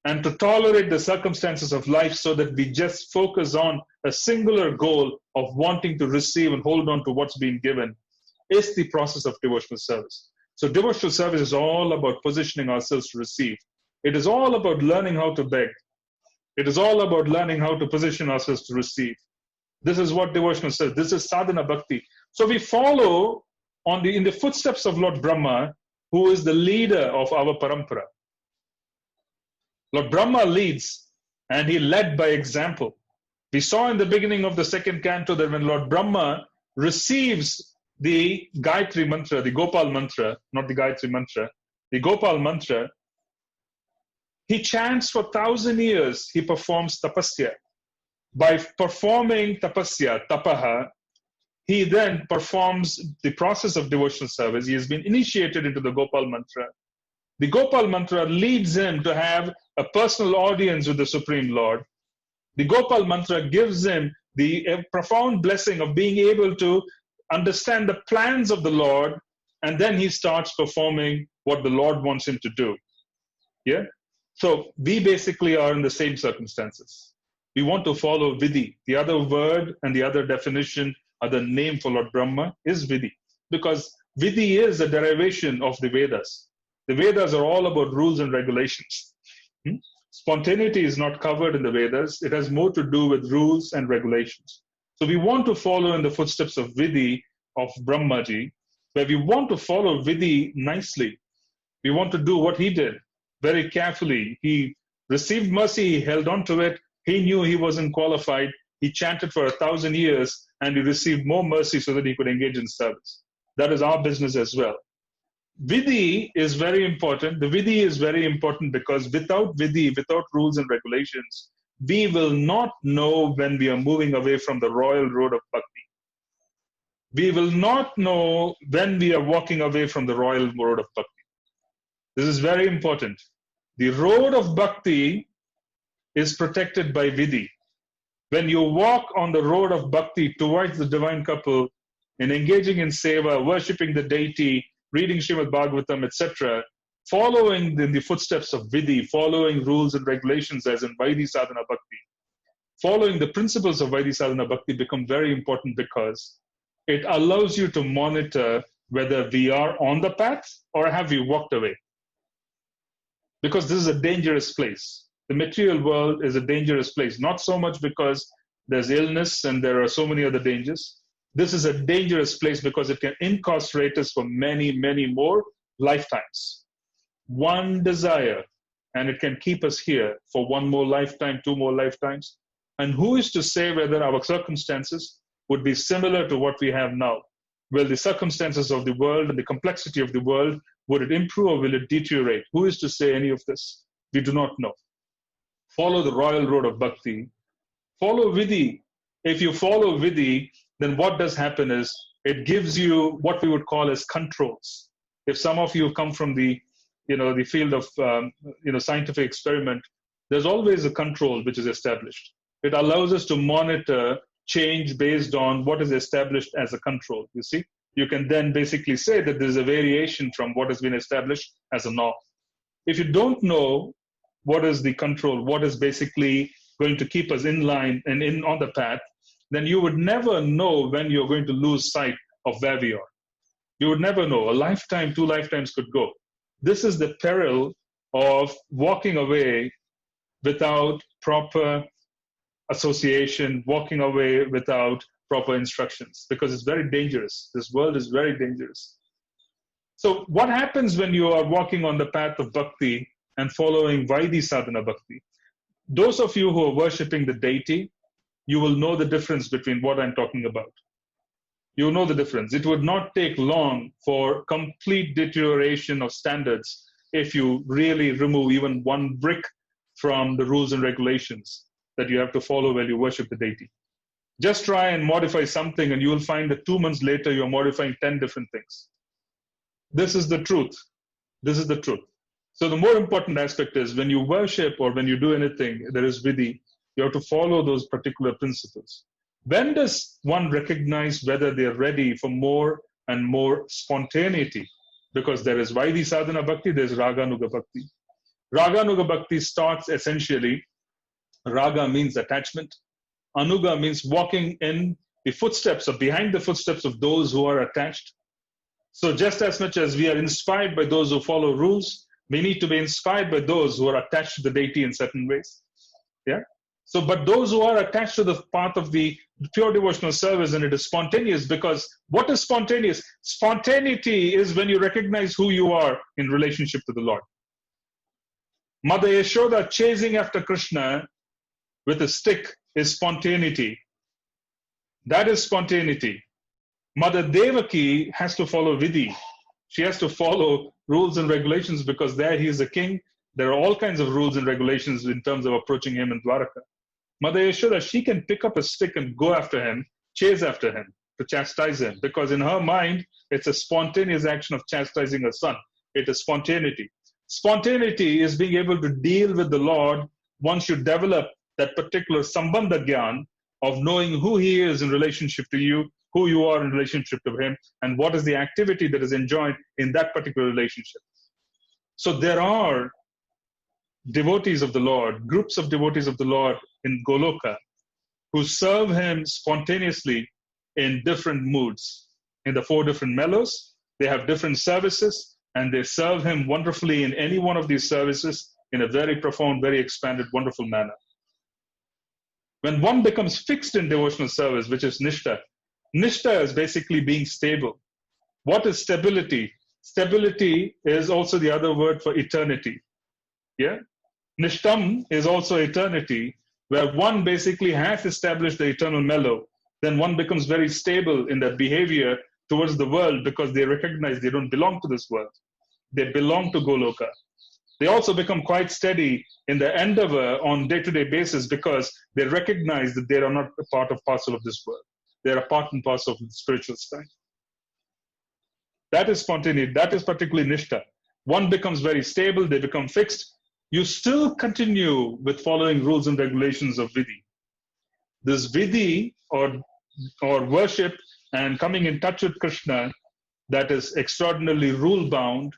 and to tolerate the circumstances of life so that we just focus on a singular goal of wanting to receive and hold on to what's being given is the process of devotional service. So devotional service is all about positioning ourselves to receive. It is all about learning how to beg. It is all about learning how to position ourselves to receive. This is what devotional service. This is sadhana bhakti. So we follow in the footsteps of Lord Brahma, who is the leader of our parampara. Lord Brahma leads, and he led by example. We saw in the beginning of the second canto that when Lord Brahma receives the Gayatri mantra, the Gopal mantra, not the Gayatri mantra, the Gopal mantra, he chants for 1,000 years, he performs tapasya. By performing tapasya, tapaha, he then performs the process of devotional service. He has been initiated into the Gopal mantra. The Gopal mantra leads him to have a personal audience with the Supreme Lord. The Gopal mantra gives him the profound blessing of being able to understand the plans of the Lord, and then he starts performing what the Lord wants him to do. Yeah? So we basically are in the same circumstances. We want to follow Vidhi. The other word and the other definition, other name for Lord Brahma is Vidhi, because Vidhi is a derivation of the Vedas. The Vedas are all about rules and regulations. Spontaneity is not covered in the Vedas. It has more to do with rules and regulations. So we want to follow in the footsteps of Vidhi, of Brahmaji, where we want to follow Vidhi nicely. We want to do what he did very carefully. He received mercy, he held on to it. He knew he wasn't qualified. He chanted for 1,000 years and he received more mercy so that he could engage in service. That is our business as well. Vidhi is very important. The Vidhi is very important because without Vidhi, without rules and regulations, we will not know when we are moving away from the royal road of bhakti. We will not know when we are walking away from the royal road of bhakti. This is very important. The road of bhakti is protected by Vidhi. When you walk on the road of bhakti towards the divine couple, in engaging in seva, worshipping the deity, reading Srimad Bhagavatam, etc., following in the footsteps of Vidhi, following rules and regulations as in Vaidhi Sadhana Bhakti, following the principles of Vaidhi Sadhana Bhakti become very important because it allows you to monitor whether we are on the path or have we walked away. Because this is a dangerous place. The material world is a dangerous place, not so much because there's illness and there are so many other dangers. This is a dangerous place because it can incarcerate us for many, many more lifetimes. One desire, and it can keep us here for one more lifetime, two more lifetimes. And who is to say whether our circumstances would be similar to what we have now? Will the circumstances of the world and the complexity of the world Would it improve or will it deteriorate? Who is to say any of this? We do not know. Follow the royal road of bhakti. Follow vidhi. If you follow vidhi, then what does happen is it gives you what we would call as controls. If some of you come from the field of scientific experiment, there's always a control which is established. It allows us to monitor change based on what is established as a control. You see, you can then basically say that there's a variation from what has been established as a norm. If you don't know what is the control, what is basically going to keep us in line and on the path, then you would never know when you're going to lose sight of where we are. You would never know. A lifetime, 2 lifetimes could go. This is the peril of walking away without proper association, walking away without proper instructions, because it's very dangerous. This world is very dangerous. So what happens when you are walking on the path of bhakti and following Vaidhi sadhana bhakti? Those of you who are worshipping the deity, you will know the difference between what I'm talking about. You know the difference. It would not take long for complete deterioration of standards if you really remove even one brick from the rules and regulations that you have to follow when you worship the deity. Just try and modify something and you will find that 2 months later you're modifying 10 different things. This is the truth. This is the truth. So the more important aspect is when you worship or when you do anything, there is vidhi, you have to follow those particular principles. When does one recognize whether they're ready for more and more spontaneity? Because there is Vaidhi sadhana bhakti, there's Raganuga bhakti. Raganuga bhakti starts essentially, Raga means attachment. Anuga means walking in the footsteps or behind the footsteps of those who are attached. So just as much as we are inspired by those who follow rules, we need to be inspired by those who are attached to the deity in certain ways. Yeah. So, but those who are attached to the path of the pure devotional service, and it is spontaneous, because what is spontaneous? Spontaneity is when you recognize who you are in relationship to the Lord. Mother Yashoda chasing after Krishna with a stick is spontaneity. That is spontaneity. Mother Devaki has to follow vidhi. She has to follow rules and regulations because there he is a king. There are all kinds of rules and regulations in terms of approaching him in Dwaraka. Mother Yashoda, she can pick up a stick and go after him, chase after him, to chastise him, because in her mind, it's a spontaneous action of chastising her son. It is spontaneity. Spontaneity is being able to deal with the Lord once you develop that particular sambandha gyan of knowing who he is in relationship to you, who you are in relationship to him, and what is the activity that is enjoyed in that particular relationship. So there are devotees of the Lord, groups of devotees of the Lord in Goloka who serve him spontaneously in different moods. In the 4 different mellows, they have different services, and they serve him wonderfully in any one of these services in a very profound, very expanded, wonderful manner. When one becomes fixed in devotional service, which is nishtha, nishtha is basically being stable. What is stability? Stability is also the other word for eternity. Yeah? Nishtam is also eternity, where one basically has established the eternal mellow. Then one becomes very stable in their behavior towards the world because they recognize they don't belong to this world. They belong to Goloka. They also become quite steady in their endeavor on day-to-day basis because they recognize that they are not a part of parcel of this world. They are a part and parcel of the spiritual sky. That is spontaneity. That is particularly nishtha. One becomes very stable. They become fixed. You still continue with following rules and regulations of vidhi. This vidhi or worship and coming in touch with Krishna that is extraordinarily rule-bound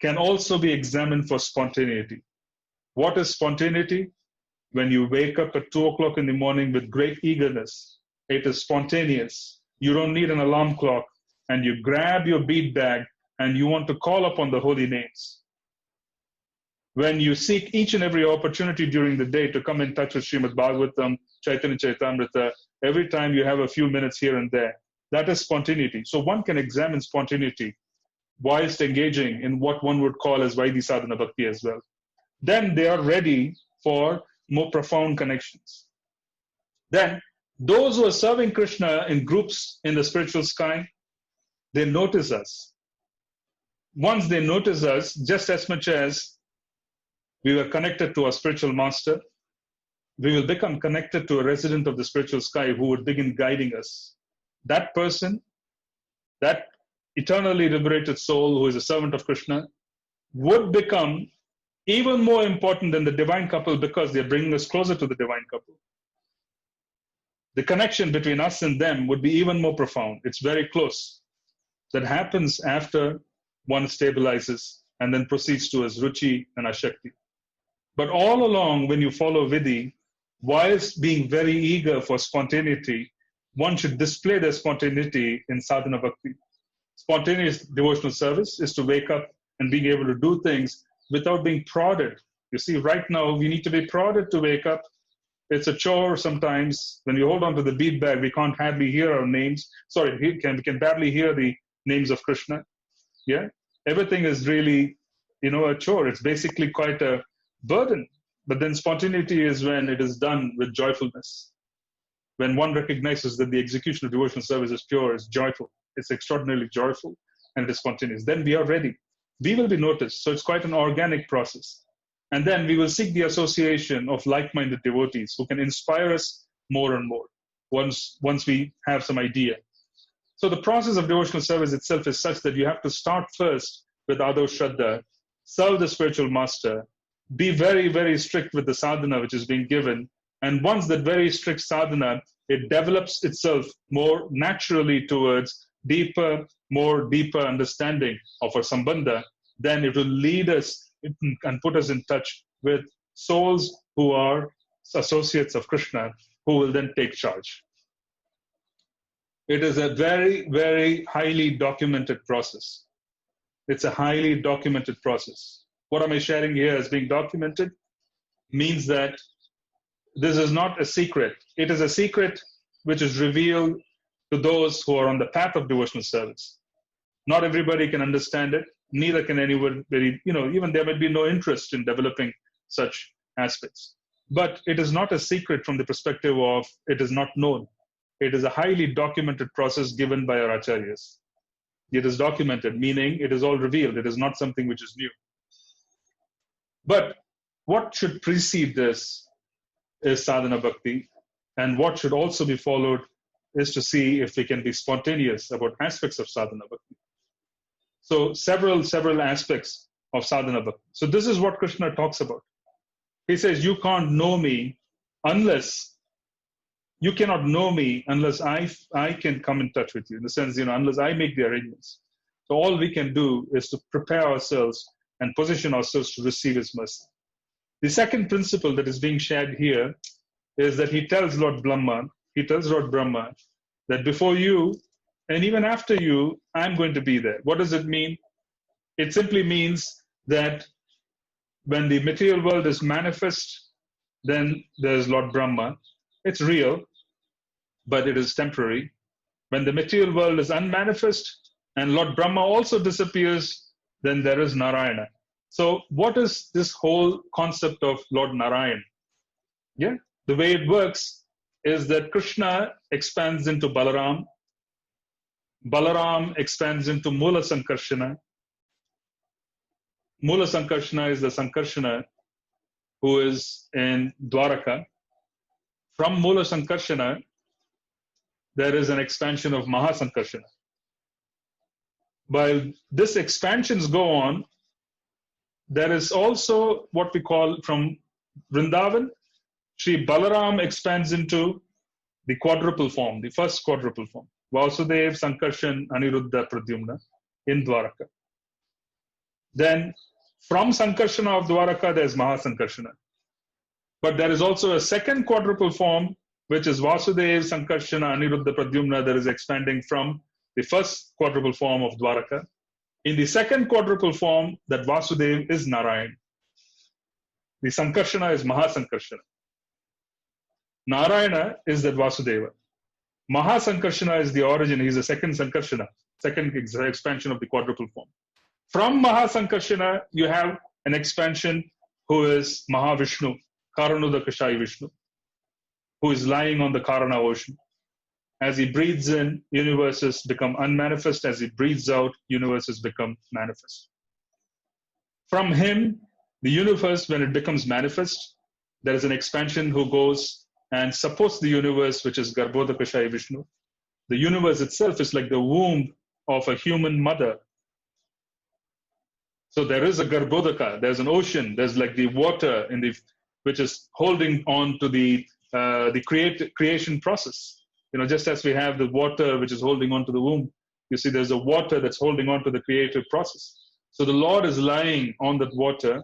can also be examined for spontaneity. What is spontaneity? When you wake up at 2 o'clock in the morning with great eagerness, it is spontaneous. You don't need an alarm clock, and you grab your bead bag and you want to call upon the holy names. When you seek each and every opportunity during the day to come in touch with Srimad Bhagavatam, Chaitanya Chaitamrita, every time you have a few minutes here and there, that is spontaneity. So one can examine spontaneity whilst engaging in what one would call as Vaidhi Sadhana Bhakti as well. Then they are ready for more profound connections. Then those who are serving Krishna in groups in the spiritual sky, they notice us. once they notice us, just as much as we were connected to our spiritual master, we will become connected to a resident of the spiritual sky who would begin guiding us. That person, that eternally liberated soul who is a servant of Krishna, would become even more important than the divine couple because they're bringing us closer to the divine couple. The connection between us and them would be even more profound. It's very close. That happens after one stabilizes and then proceeds to his Ruchi and Ashakti. But all along, when you follow Vidhi, whilst being very eager for spontaneity, one should display their spontaneity in sadhana bhakti. Spontaneous devotional service is to wake up and being able to do things without being prodded. You see, right now, we need to be prodded to wake up. It's a chore sometimes. When we hold on to the bead bag, we can't hardly hear our names. Sorry, we can barely hear the names of Krishna. Yeah, everything is really, a chore. It's basically quite a burden. But then spontaneity is when it is done with joyfulness. When one recognizes that the execution of devotional service is pure, it's joyful, it's extraordinarily joyful, and it is spontaneous. Then we are ready. We will be noticed. So it's quite an organic process. And then we will seek the association of like-minded devotees who can inspire us more and more once we have some idea. So the process of devotional service itself is such that you have to start first with Adav Shraddha, serve the spiritual master, be very, very strict with the sadhana which is being given. And once that very strict sadhana, it develops itself more naturally towards deeper understanding of our sambandha, then it will lead us and put us in touch with souls who are associates of Krishna, who will then take charge. It is a very, very highly documented process. It's a highly documented process. What am I sharing here as being documented? Means that this is not a secret. It is a secret which is revealed to those who are on the path of devotional service. Not everybody can understand it. Neither can anyone even there might be no interest in developing such aspects. But it is not a secret from the perspective of it is not known. It is a highly documented process given by our acharyas. It is documented, meaning it is all revealed. It is not something which is new. But what should precede this is sadhana bhakti, and what should also be followed is to see if we can be spontaneous about aspects of sadhana bhakti. So several aspects of sadhana bhakti. So this is what Krishna talks about. He says, you cannot know me unless I can come in touch with you. In the sense, unless I make the arrangements. So all we can do is to prepare ourselves and position ourselves to receive His mercy. The second principle that is being shared here is that he tells Lord Brahma that before you and even after you, I'm going to be there. What does it mean? It simply means that when the material world is manifest, then there's Lord Brahma. It's real, but it is temporary. When the material world is unmanifest and Lord Brahma also disappears, then there is Narayana. So what is this whole concept of Lord Narayan? Yeah, the way it works is that Krishna expands into Balaram. Balaram expands into Mula Sankarshana. Mula Sankarshana is the Sankarshana who is in Dwaraka. From Mula Sankarshana, there is an expansion of Mahasankarshana. While this expansions go on, there is also what we call from Vrindavan, Sri Balaram expands into the quadruple form, the first quadruple form. Vasudev, Sankarshan, Aniruddha, Pradyumna in Dwaraka. Then from Sankarshana of Dwaraka, there is Mahasankarshana. But there is also a second quadruple form, which is Vasudev, Sankarshana, Aniruddha, Pradyumna, that is expanding from the first quadruple form of Dwaraka. In the second quadruple form, that Vasudev is Narayan. The Sankarshana is Mahasankarshana. Narayana is that Vasudeva. Mahasankarshana is the origin. He is the second Sankarshana, second expansion of the quadruple form. From Mahasankarshana, you have an expansion who is Mahavishnu, Karanudakashayi Vishnu, who is lying on the Karana ocean. As he breathes in, universes become unmanifest. As he breathes out, universes become manifest. From him, the universe, when it becomes manifest, there is an expansion who goes and supports the universe, which is Garbhodakashayi Vishnu. The universe itself is like the womb of a human mother. So there is a Garbhodaka, there's an ocean, there's like the water in the, which is holding on to the creation process. Just as we have the water which is holding on to the womb, you see there's a water that's holding on to the creative process. So the Lord is lying on that water.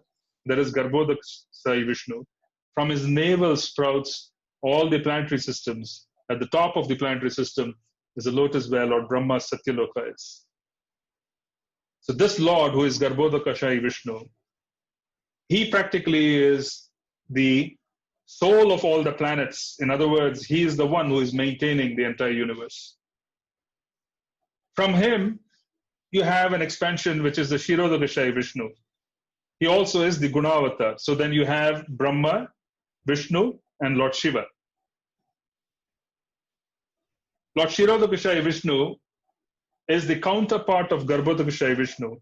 That is Garbhodakashayi Vishnu. From his navel sprouts all the planetary systems. At the top of the planetary system is the lotus where Lord Brahma's Satyaloka is. So this Lord, who is Garbhodakashayi Vishnu, he practically is the soul of all the planets. In other words, he is the one who is maintaining the entire universe. From him, you have an expansion which is the Kshirodakashayi Vishnu. He also is the Gunavatar. So then you have Brahma, Vishnu, and Lord Shiva. Lord Kshirodakashayi Vishnu is the counterpart of Garbhodakashayi Vishnu.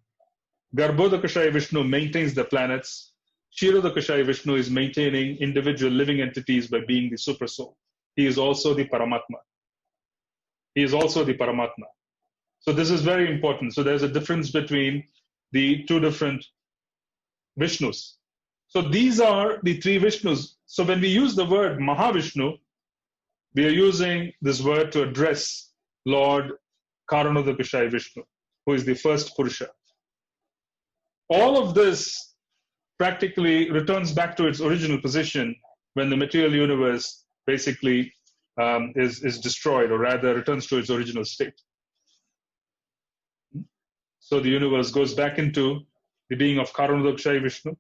Garbhodakashayi Vishnu maintains the planets. Kshirodakashayi Vishnu is maintaining individual living entities by being the super soul. He is also the Paramatma. He is also the Paramatma. So this is very important. So there's a difference between the two different Vishnus. So these are the three Vishnus. So when we use the word Mahavishnu, we are using this word to address Lord Karanodakashayi Vishnu, who is the first Purusha. All of this practically returns back to its original position when the material universe basically is destroyed, or rather returns to its original state. So the universe goes back into the being of Karanodakashayi Vishnu.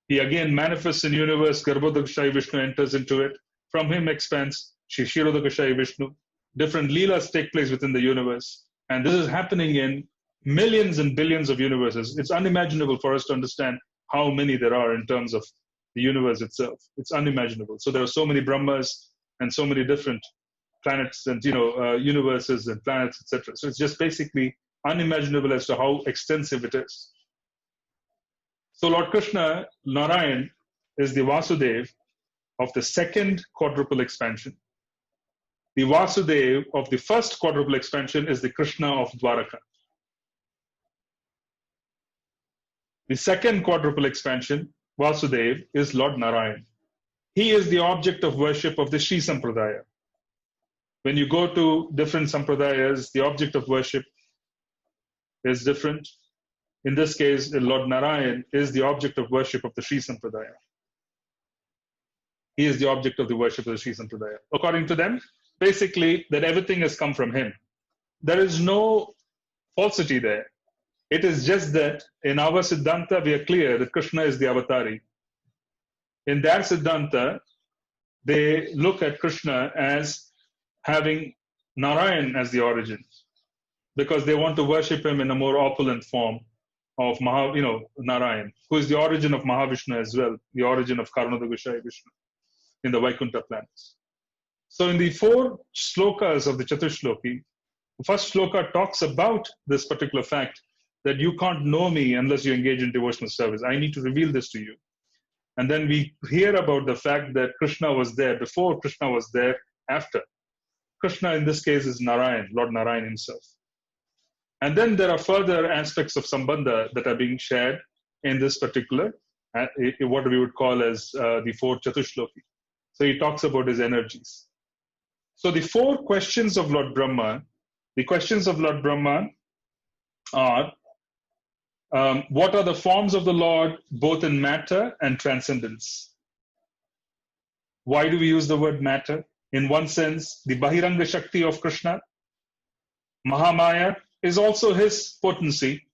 He again manifests in universe, Garbhodakashayi Vishnu enters into it. From him expands Kshirodakashayi Vishnu. Different leelas take place within the universe. And this is happening in millions and billions of universes. It's unimaginable for us to understand how many there are in terms of the universe itself. It's unimaginable. So there are so many Brahmas and so many different planets and universes and planets, etc. So it's just basically unimaginable as to how extensive it is. So Lord Krishna, Narayan, is the Vasudev of the second quadruple expansion. The Vasudev of the first quadruple expansion is the Krishna of Dwaraka. The second quadruple expansion, Vasudev, is Lord Narayan. He is the object of worship of the Sri Sampradaya. When you go to different Sampradayas, the object of worship is different. In this case, Lord Narayan is the object of worship of the Sri Sampradaya. He is the object of the worship of the Sri Sampradaya. According to them, basically, that everything has come from him. There is no falsity there. It is just that in our Siddhanta, we are clear that Krishna is the avatari. In their Siddhanta, they look at Krishna as having Narayan as the origin, because they want to worship him in a more opulent form of Narayan, who is the origin of Mahavishnu as well, the origin of Karanodakashayi Vishnu in the Vaikuntha planets. So in the 4 slokas of the Chatushloki, the first sloka talks about this particular fact that you can't know me unless you engage in devotional service. I need to reveal this to you. And then we hear about the fact that Krishna was there before, Krishna was there after. Krishna in this case is Narayan, Lord Narayan himself. And then there are further aspects of Sambandha that are being shared in this particular, what we would call as the 4 Chatushloki. So he talks about his energies. So the 4 questions of Lord Brahma, the questions of Lord Brahma are, what are the forms of the Lord, both in matter and transcendence? Why do we use the word matter? In one sense, the Bahiranga Shakti of Krishna, Mahamaya, is also his potency.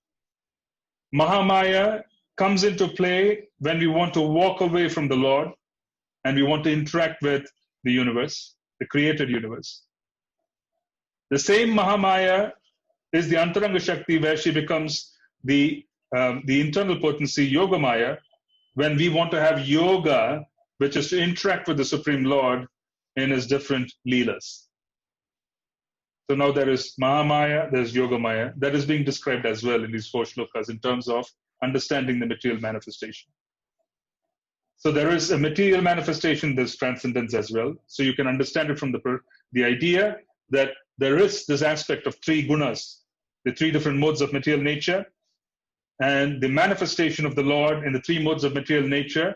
Mahamaya comes into play when we want to walk away from the Lord and we want to interact with the universe, the created universe. The same Mahamaya is the Antaranga Shakti, where she becomes the internal potency, Yogamaya, when we want to have yoga, which is to interact with the Supreme Lord in his different leelas. So now there is Mahamaya, there's Yogamaya. That is being described as well in these 4 shlokas in terms of understanding the material manifestation. So there is a material manifestation, there's transcendence as well. So you can understand it from the idea that there is this aspect of 3 gunas, the 3 different modes of material nature, and the manifestation of the Lord in the 3 modes of material nature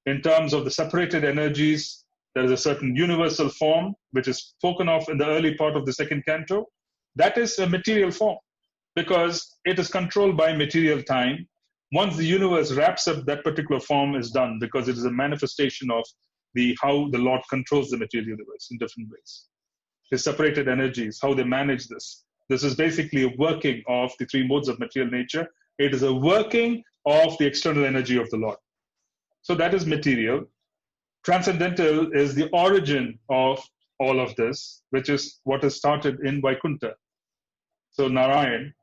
in terms of the separated energies. There is a certain universal form which is spoken of in the early part of the 2nd canto. That is a material form because it is controlled by material time. Once the universe wraps up, that particular form is done because it is a manifestation of how the Lord controls the material universe in different ways. His separated energies, how they manage this. This is basically a working of the 3 modes of material nature. It is a working of the external energy of the Lord. So that is material. Transcendental is the origin of all of this, which is what is started in Vaikuntha. So Narayan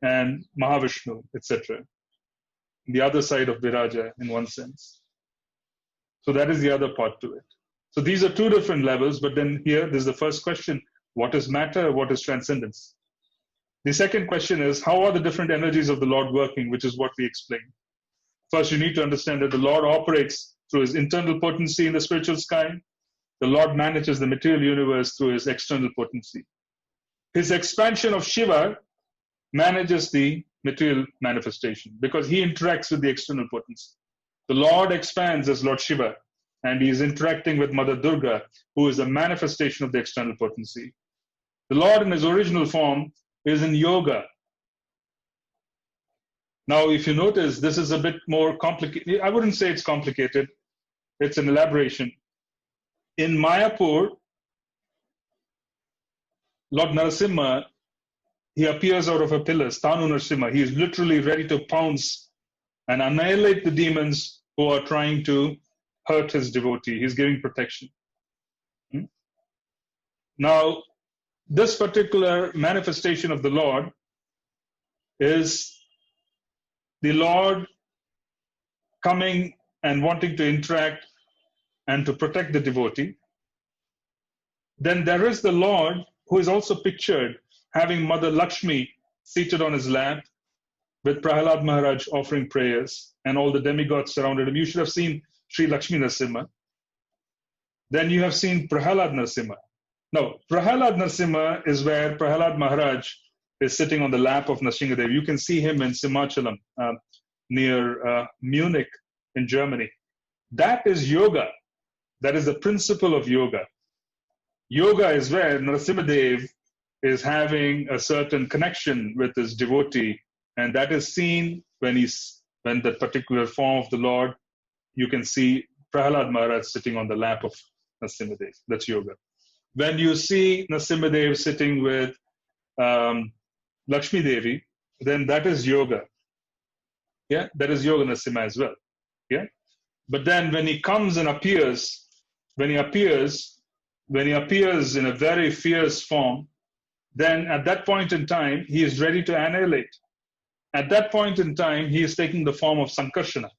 and Mahavishnu, etc. The other side of Viraja in one sense. So that is the other part to it. So these are 2 different levels, but then here there's the first question, what is matter, what is transcendence? The second question is, how are the different energies of the Lord working, which is what we explained. First, you need to understand that the Lord operates through his internal potency in the spiritual sky. The Lord manages the material universe through his external potency. His expansion of Shiva manages the material manifestation because he interacts with the external potency. The Lord expands as Lord Shiva and he is interacting with Mother Durga, who is a manifestation of the external potency. The Lord in his original form is in yoga. Now, if you notice, this is a bit more complicated. I wouldn't say it's complicated. It's an elaboration. In Mayapur, Lord Narasimha, he appears out of a pillar, Stanu Narasimha. He is literally ready to pounce and annihilate the demons who are trying to hurt his devotee. He's giving protection. Now, this particular manifestation of the Lord is the Lord coming and wanting to interact and to protect the devotee. Then there is the Lord who is also pictured having Mother Lakshmi seated on his lap with Prahalad Maharaj offering prayers and all the demigods surrounded him. You should have seen Sri Lakshmi Narasimha. Then you have seen Prahalad Narasimha. Now, Prahalad Narasimha is where Prahalad Maharaj is sitting on the lap of Nrsimhadev. You can see him in Simachalam near Munich in Germany. That is yoga. That is the principle of yoga. Yoga is where Nrsimhadev is having a certain connection with his devotee, and that is seen when that particular form of the Lord, you can see Prahalad Maharaj sitting on the lap of Nrsimhadev. That's yoga. When you see Nrsimhadev sitting with Lakshmi Devi, then that is yoga. Yeah, that is Yoga Nrsimha as well. Yeah, but then when he comes and appears, when he appears in a very fierce form, then at that point in time, he is ready to annihilate. At that point in time, he is taking the form of Sankarshana.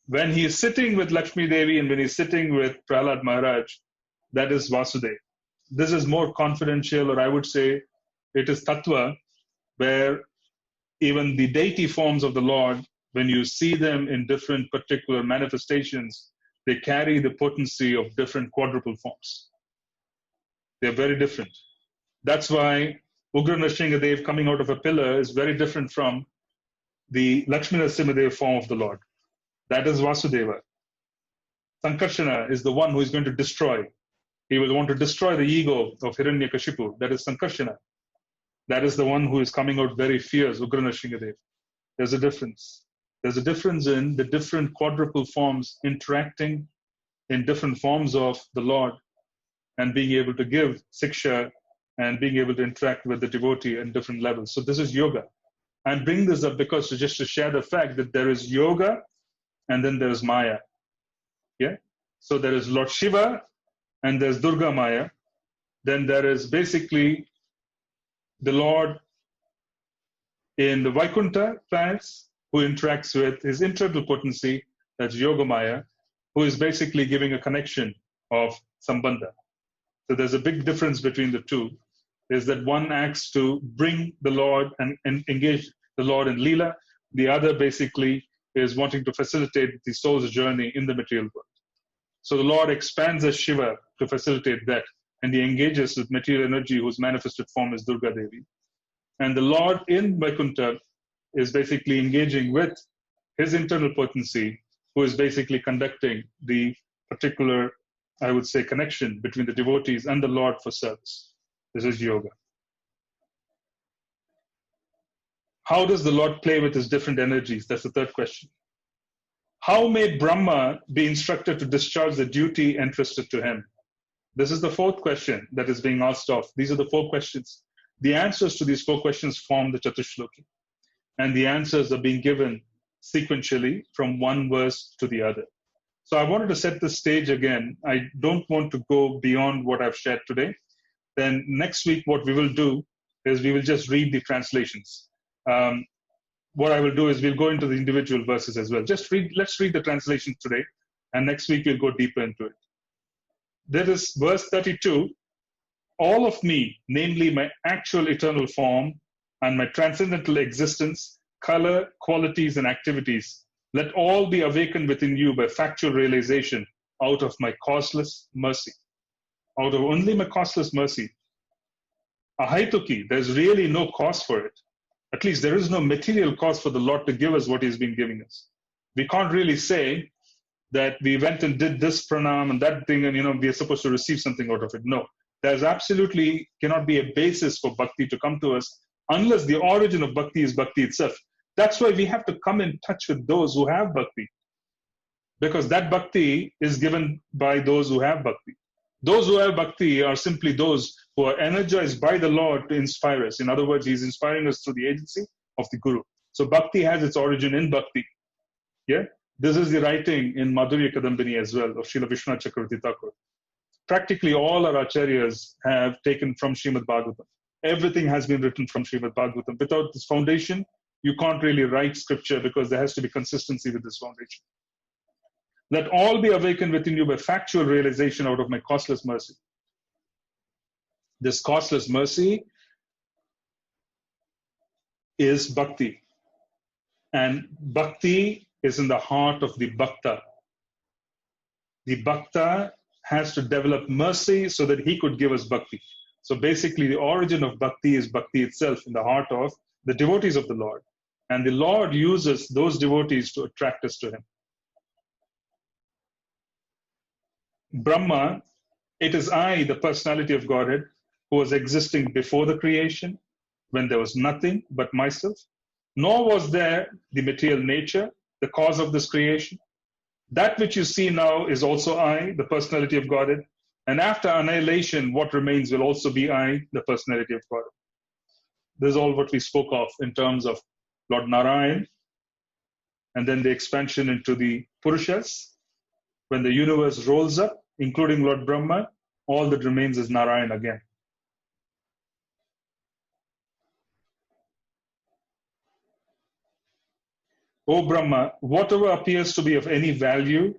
When he is sitting with Lakshmi Devi and when he is sitting with Prahalad Maharaj, that is Vasudeva. This is more confidential, or I would say it is Tattva, where even the deity forms of the Lord, when you see them in different particular manifestations, they carry the potency of different quadruple forms. They're very different. That's why Ugra Nrsimhadev coming out of a pillar is very different from the Lakshmi Nrsimhadev form of the Lord. That is Vasudeva. Sankarshana is the one who is going to destroy. He will want to destroy the ego of Hiranyakashipu. That is Sankarshana. That is the one who is coming out very fierce, Ugra Nrsimhadev. There's a difference. There's a difference in the different quadruple forms interacting in different forms of the Lord and being able to give siksha and being able to interact with the devotee in different levels. So this is yoga. I'm bringing this up because just to share the fact that there is yoga and then there is Maya. Yeah. So there is Lord Shiva and there's Durga Maya. Then there is basically the Lord in the Vaikuntha planets who interacts with his internal potency, that's Yogamaya, who is basically giving a connection of Sambandha. So there's a big difference between the two. is that one acts to bring the Lord and engage the Lord in Leela. The other basically is wanting to facilitate the soul's journey in the material world. So the Lord expands as Shiva to facilitate that, and he engages with material energy whose manifested form is Durga Devi. And the Lord in Vaikuntha is basically engaging with his internal potency, who is basically conducting the particular, I would say, connection between the devotees and the Lord for service. This is yoga. How does the Lord play with his different energies? That's the third question. How may Brahma be instructed to discharge the duty entrusted to him? This is the fourth question that is being asked of. These are the 4 questions. The answers to these 4 questions form the Chatushloki. And the answers are being given sequentially from one verse to the other. So I wanted to set the stage again. I don't want to go beyond what I've shared today. Then next week, what we will do is we will just read the translations. What I will do is we'll go into the individual verses as well. Let's read the translations today, and next week we'll go deeper into it. There is verse 32, all of me, namely my actual eternal form and my transcendental existence, color, qualities, and activities, let all be awakened within you by factual realization out of my causeless mercy. Out of only my causeless mercy. Ahaituki, there's really no cause for it. At least there is no material cause for the Lord to give us what he's been giving us. We can't really say that we went and did this pranam and that thing and, we are supposed to receive something out of it. No, there's absolutely cannot be a basis for bhakti to come to us unless the origin of bhakti is bhakti itself. That's why we have to come in touch with those who have bhakti. Because that bhakti is given by those who have bhakti. Those who have bhakti are simply those who are energized by the Lord to inspire us. In other words, he's inspiring us through the agency of the Guru. So bhakti has its origin in bhakti. Yeah? This is the writing in Madhurya Kadambini as well of Srila Vishwanath Chakravarti Thakur. Practically all our acharyas have taken from Srimad Bhagavatam. Everything has been written from Srimad Bhagavatam. Without this foundation, you can't really write scripture because there has to be consistency with this foundation. Let all be awakened within you by factual realization out of my causeless mercy. This causeless mercy is bhakti. And bhakti is in the heart of the bhakta. The bhakta has to develop mercy so that he could give us bhakti. So basically the origin of bhakti is bhakti itself in the heart of the devotees of the Lord. And the Lord uses those devotees to attract us to him. Brahma, it is I, the personality of Godhead, who was existing before the creation, when there was nothing but myself, nor was there the material nature, the cause of this creation. That which you see now is also I, the personality of Godhead, and after annihilation, what remains will also be I, the personality of Godhead. This is all what we spoke of in terms of Lord Narayan, and then the expansion into the Purushas. When the universe rolls up, including Lord Brahma, all that remains is Narayan again. O Brahma, whatever appears to be of any value,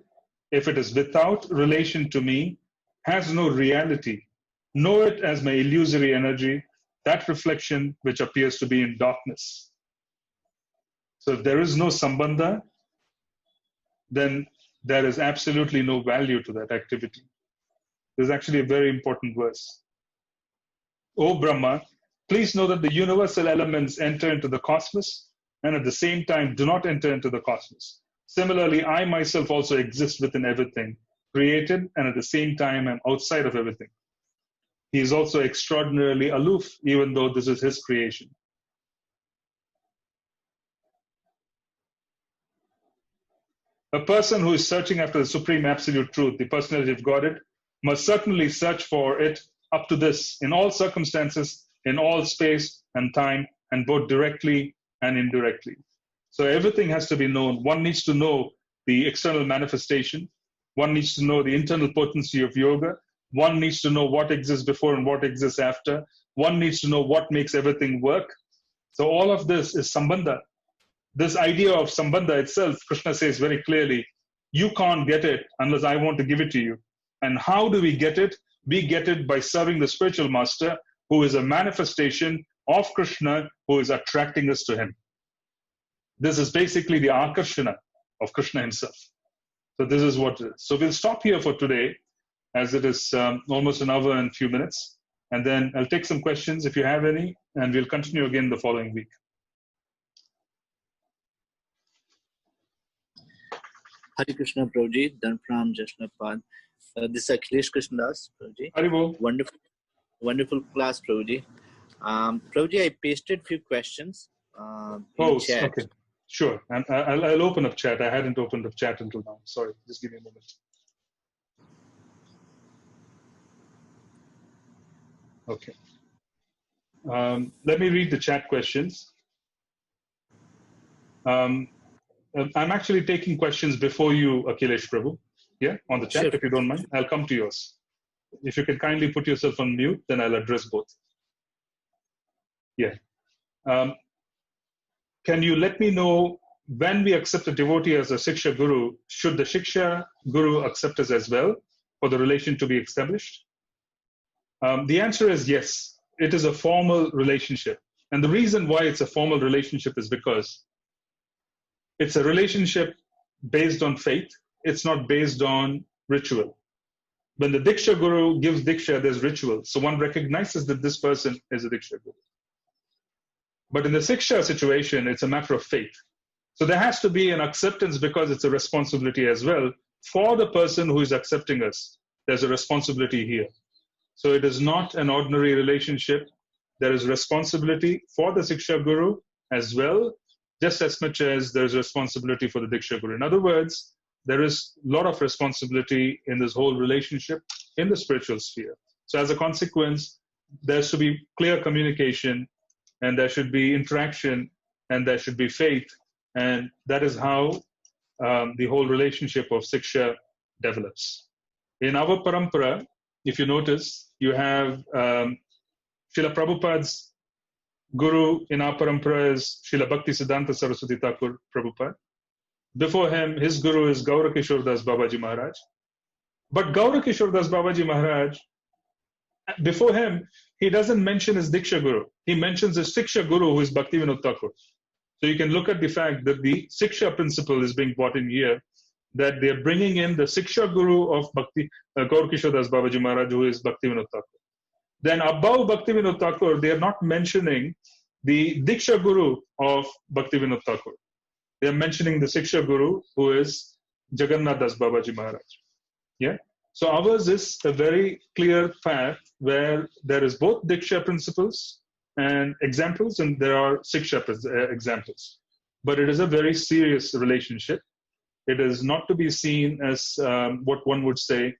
if it is without relation to me, has no reality. Know it as my illusory energy, that reflection which appears to be in darkness. So if there is no sambandha, then there is absolutely no value to that activity. This is actually a very important verse. O Brahma, please know that the universal elements enter into the cosmos and at the same time do not enter into the cosmos. Similarly, I myself also exist within everything, created, and at the same time am outside of everything. He is also extraordinarily aloof, even though this is his creation. A person who is searching after the supreme absolute truth, the personality of Godhead, must certainly search for it up to this, in all circumstances, in all space and time, and both directly and indirectly. So everything has to be known. One needs to know the external manifestation. One needs to know the internal potency of yoga. One needs to know what exists before and what exists after. One needs to know what makes everything work. So all of this is sambandha. This idea of sambandha itself, Krishna says very clearly, you can't get it unless I want to give it to you. And how do we get it? We get it by serving the spiritual master who is a manifestation of Krishna, who is attracting us to him. This is basically the Akarshana of Krishna himself. So this is what it is. So we'll stop here for today, as it is almost an hour and a few minutes. And then I'll take some questions if you have any, and we'll continue again the following week. Hare Krishna, Prabhuji, done from Jashnapad. This is Akhilesh Krishnadas, Prabhuji. Haribo. Wonderful class, Prabhuji. Prabhuji, I pasted few questions in the chat. Okay. Sure. And I'll open up chat. I hadn't opened up chat until now. Sorry. Just give me a moment. Okay. Let me read the chat questions. I'm actually taking questions before you, Akhilesh Prabhu. Yeah, on the chat, sure. If you don't mind. I'll come to yours. If you can kindly put yourself on mute, then I'll address both. Yeah. Can you let me know when we accept a devotee as a Shiksha Guru, should the Shiksha Guru accept us as well for the relation to be established? The answer is yes. It is a formal relationship. And the reason why it's a formal relationship is because it's a relationship based on faith. It's not based on ritual. When the Diksha Guru gives Diksha, there's ritual. So one recognizes that this person is a Diksha Guru. But in the Siksha situation, it's a matter of faith. So there has to be an acceptance because it's a responsibility as well. For the person who is accepting us, there's a responsibility here. So it is not an ordinary relationship. There is responsibility for the Siksha Guru as well, just as much as there's responsibility for the Diksha Guru. In other words, there is a lot of responsibility in this whole relationship in the spiritual sphere. So as a consequence, there should be clear communication, and there should be interaction, and there should be faith. And that is how the whole relationship of Siksha develops. In our parampara, if you notice, you have Srila Prabhupada's Guru in our parampara is Srila Bhaktisiddhanta Saraswati Thakur Prabhupada. Before him, his Guru is Gaurakishore Das Babaji Maharaj. But Gaurakishore Das Babaji Maharaj, before him, he doesn't mention his Diksha Guru. He mentions his Siksha Guru, who is Bhaktivinoda Thakur. So you can look at the fact that the Siksha principle is being brought in here, that they're bringing in the Siksha Guru of Gaurakishore Das Babaji Maharaj, who is Bhaktivinoda Thakur. Then above Bhaktivinoda Thakur, they are not mentioning the Diksha Guru of Bhaktivinoda Thakur. They are mentioning the Siksha Guru, who is Jagannath Das Babaji Maharaj. Yeah. So ours is a very clear path where there is both Diksha principles and examples, and there are Siksha examples. But it is a very serious relationship. It is not to be seen as what one would say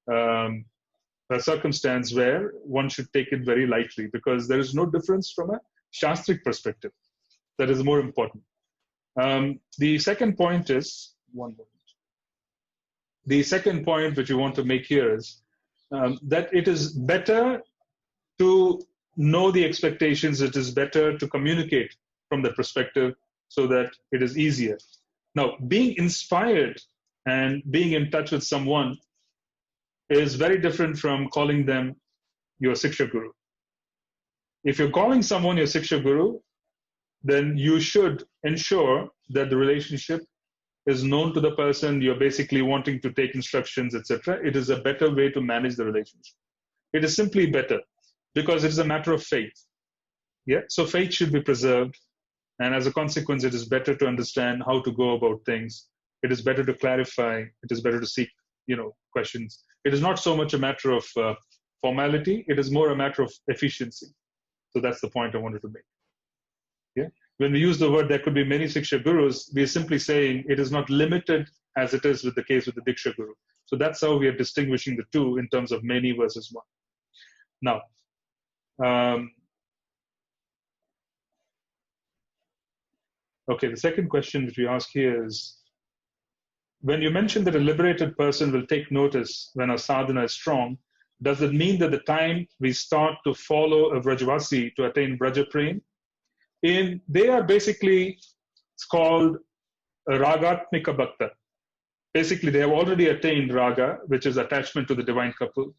a circumstance where one should take it very lightly, because there is no difference from a Shastric perspective. That is more important. The second point is, one moment. The second point which you want to make here is that it is better to know the expectations. It is better to communicate from that perspective so that it is easier. Now, being inspired and being in touch with someone is very different from calling them your Siksha Guru. If you're calling someone your Siksha Guru, then you should ensure that the relationship is known to the person. You're basically wanting to take instructions, etc. It is a better way to manage the relationship. It is simply better because it is a matter of faith. Yeah. So faith should be preserved. And as a consequence, it is better to understand how to go about things. It is better to clarify. It is better to seek, questions. It is not so much a matter of formality. It is more a matter of efficiency. So that's the point I wanted to make. Yeah. When we use the word, there could be many Siksha Gurus, we are simply saying it is not limited as it is with the case with the Diksha Guru. So that's how we are distinguishing the two in terms of many versus one. Now, okay, the second question which we ask here is, when you mention that a liberated person will take notice when our sadhana is strong, does it mean that the time we start to follow a Vrajavasi to attain Vraja Prem, they are basically, it's called a Ragatmika Bhakta. Basically, they have already attained Raga, which is attachment to the divine couple.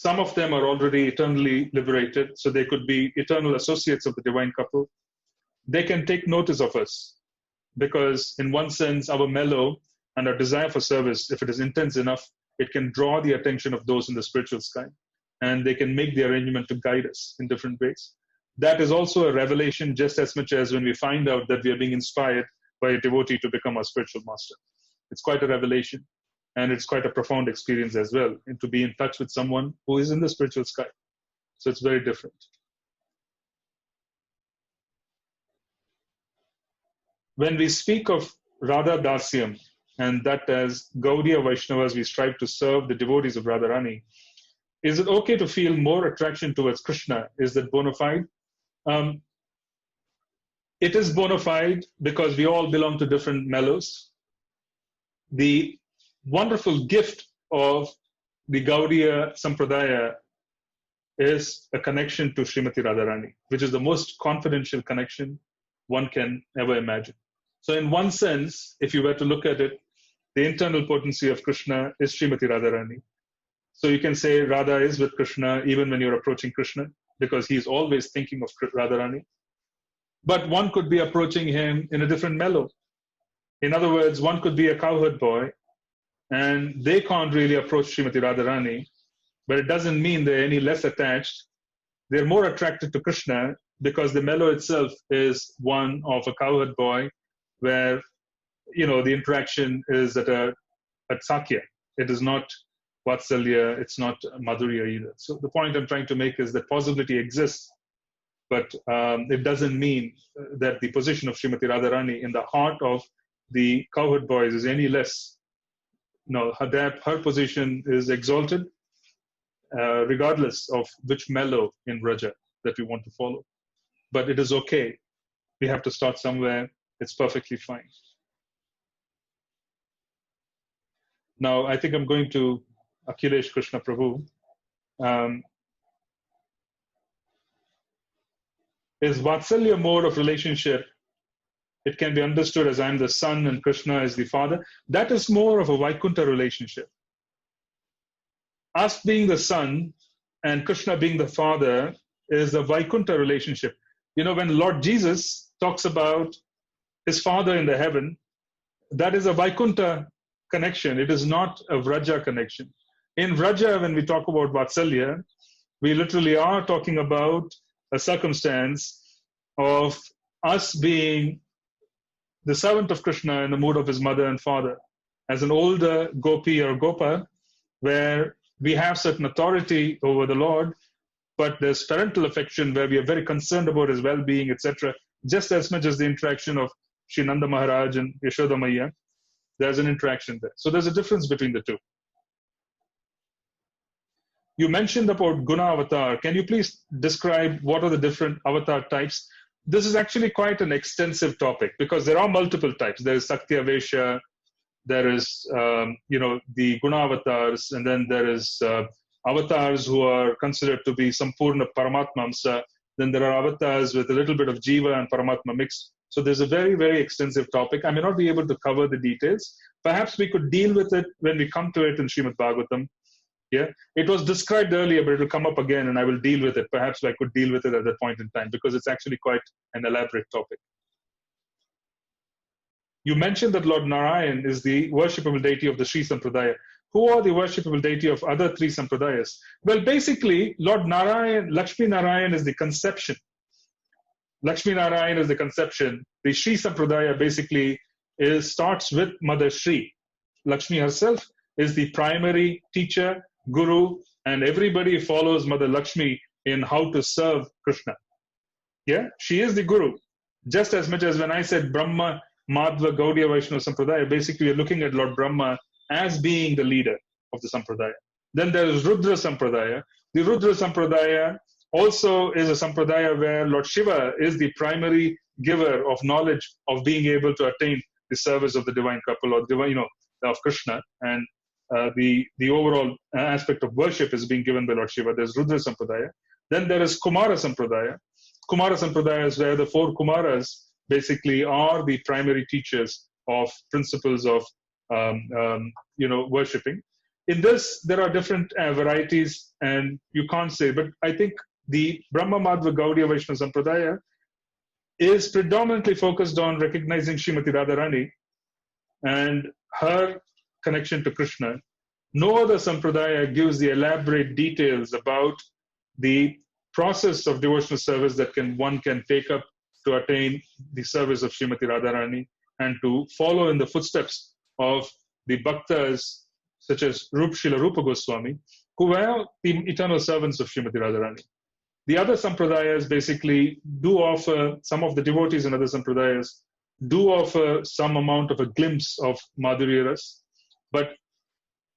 Some of them are already eternally liberated, so they could be eternal associates of the divine couple. They can take notice of us because, in one sense, our mellow and our desire for service, if it is intense enough, it can draw the attention of those in the spiritual sky, and they can make the arrangement to guide us in different ways. That is also a revelation just as much as when we find out that we are being inspired by a devotee to become our spiritual master. It's quite a revelation, and it's quite a profound experience as well, and to be in touch with someone who is in the spiritual sky. So it's very different. When we speak of Radha Dasyam, and that as Gaudiya Vaishnavas we strive to serve the devotees of Radharani, is it okay to feel more attraction towards Krishna? Is that bona fide? It is bona fide because we all belong to different mellows. The wonderful gift of the Gaudiya Sampradaya is a connection to Srimati Radharani, which is the most confidential connection one can ever imagine. So in one sense, if you were to look at it, the internal potency of Krishna is Srimati Radharani. So you can say Radha is with Krishna even when you're approaching Krishna, because he's always thinking of Radharani. But one could be approaching him in a different mellow. In other words, one could be a cowherd boy, and they can't really approach Srimati Radharani, but it doesn't mean they're any less attached. They're more attracted to Krishna because the mellow itself is one of a cowherd boy, where the interaction is at Sakya. It is not Vatsalya, it's not Madhurya either. So the point I'm trying to make is that possibility exists, but it doesn't mean that the position of Srimati Radharani in the heart of the cowherd boys is any less. No, her position is exalted, regardless of which mellow in Vraja that we want to follow. But it is okay. We have to start somewhere. It's perfectly fine. Now, I think I'm going to Akhilesh Krishna Prabhu. Is Vatsalya mode of relationship? It can be understood as I'm the son and Krishna is the father. That is more of a Vaikuntha relationship. Us being the son and Krishna being the father is a Vaikuntha relationship. When Lord Jesus talks about his father in the heaven, that is a Vaikuntha connection. It is not a Vraja connection. In Vraja, when we talk about Vatsalya, we literally are talking about a circumstance of us being the servant of Krishna in the mood of his mother and father. As an older gopi or gopa, where we have certain authority over the Lord, but there's parental affection where we are very concerned about his well-being, etc., just as much as the interaction of Sri Nanda Maharaj and Yashoda Maiya. There's an interaction there. So there's a difference between the two. You mentioned about Guna Avatar. Can you please describe what are the different avatar types? This is actually quite an extensive topic because there are multiple types. There is Sakti Avesha, there is, the Guna Avatars, and then there is avatars who are considered to be Sampurna Paramatmamsa. Then there are avatars with a little bit of Jiva and Paramatma mixed. So there's a very, very extensive topic. I may not be able to cover the details. Perhaps we could deal with it when we come to it in Srimad Bhagavatam. Yeah, it was described earlier, but it will come up again and I will deal with it. Perhaps I could deal with it at that point in time because it's actually quite an elaborate topic. You mentioned that Lord Narayan is the worshipable deity of the Sri Sampradaya. Who are the worshipable deity of other three Sampradayas? Well, basically, Lord Narayan, Lakshmi Narayan is the conception. Lakshmi Narayan is the conception. The Sri Sampradaya basically starts with Mother Sri. Lakshmi herself is the primary teacher, guru, and everybody follows Mother Lakshmi in how to serve Krishna. Yeah, she is the guru. Just as much as when I said Brahma, Madhva, Gaudiya, Vaishnava Sampradaya, basically you're looking at Lord Brahma as being the leader of the Sampradaya. Then there is Rudra Sampradaya. The Rudra Sampradaya also is a Sampradaya where Lord Shiva is the primary giver of knowledge of being able to attain the service of the divine couple or divine, of Krishna. And the overall aspect of worship is being given by Lord Shiva. There's Rudra Sampradaya. Then there is Kumara Sampradaya. Kumara Sampradaya is where the four Kumaras basically are the primary teachers of principles of worshipping. in this, there are different varieties, and you can't say. But I think the Brahma Madhva Gaudiya Vaishnava Sampradaya is predominantly focused on recognizing Srimati Radharani and her connection to Krishna. No other Sampradaya gives the elaborate details about the process of devotional service that one can take up to attain the service of Srimati Radharani and to follow in the footsteps of the bhaktas such as Srila Rupa Goswami, who were the eternal servants of Srimati Radharani. The other sampradayas basically do offer, some of the devotees in other sampradayas do offer some amount of a glimpse of Madhurya Ras, but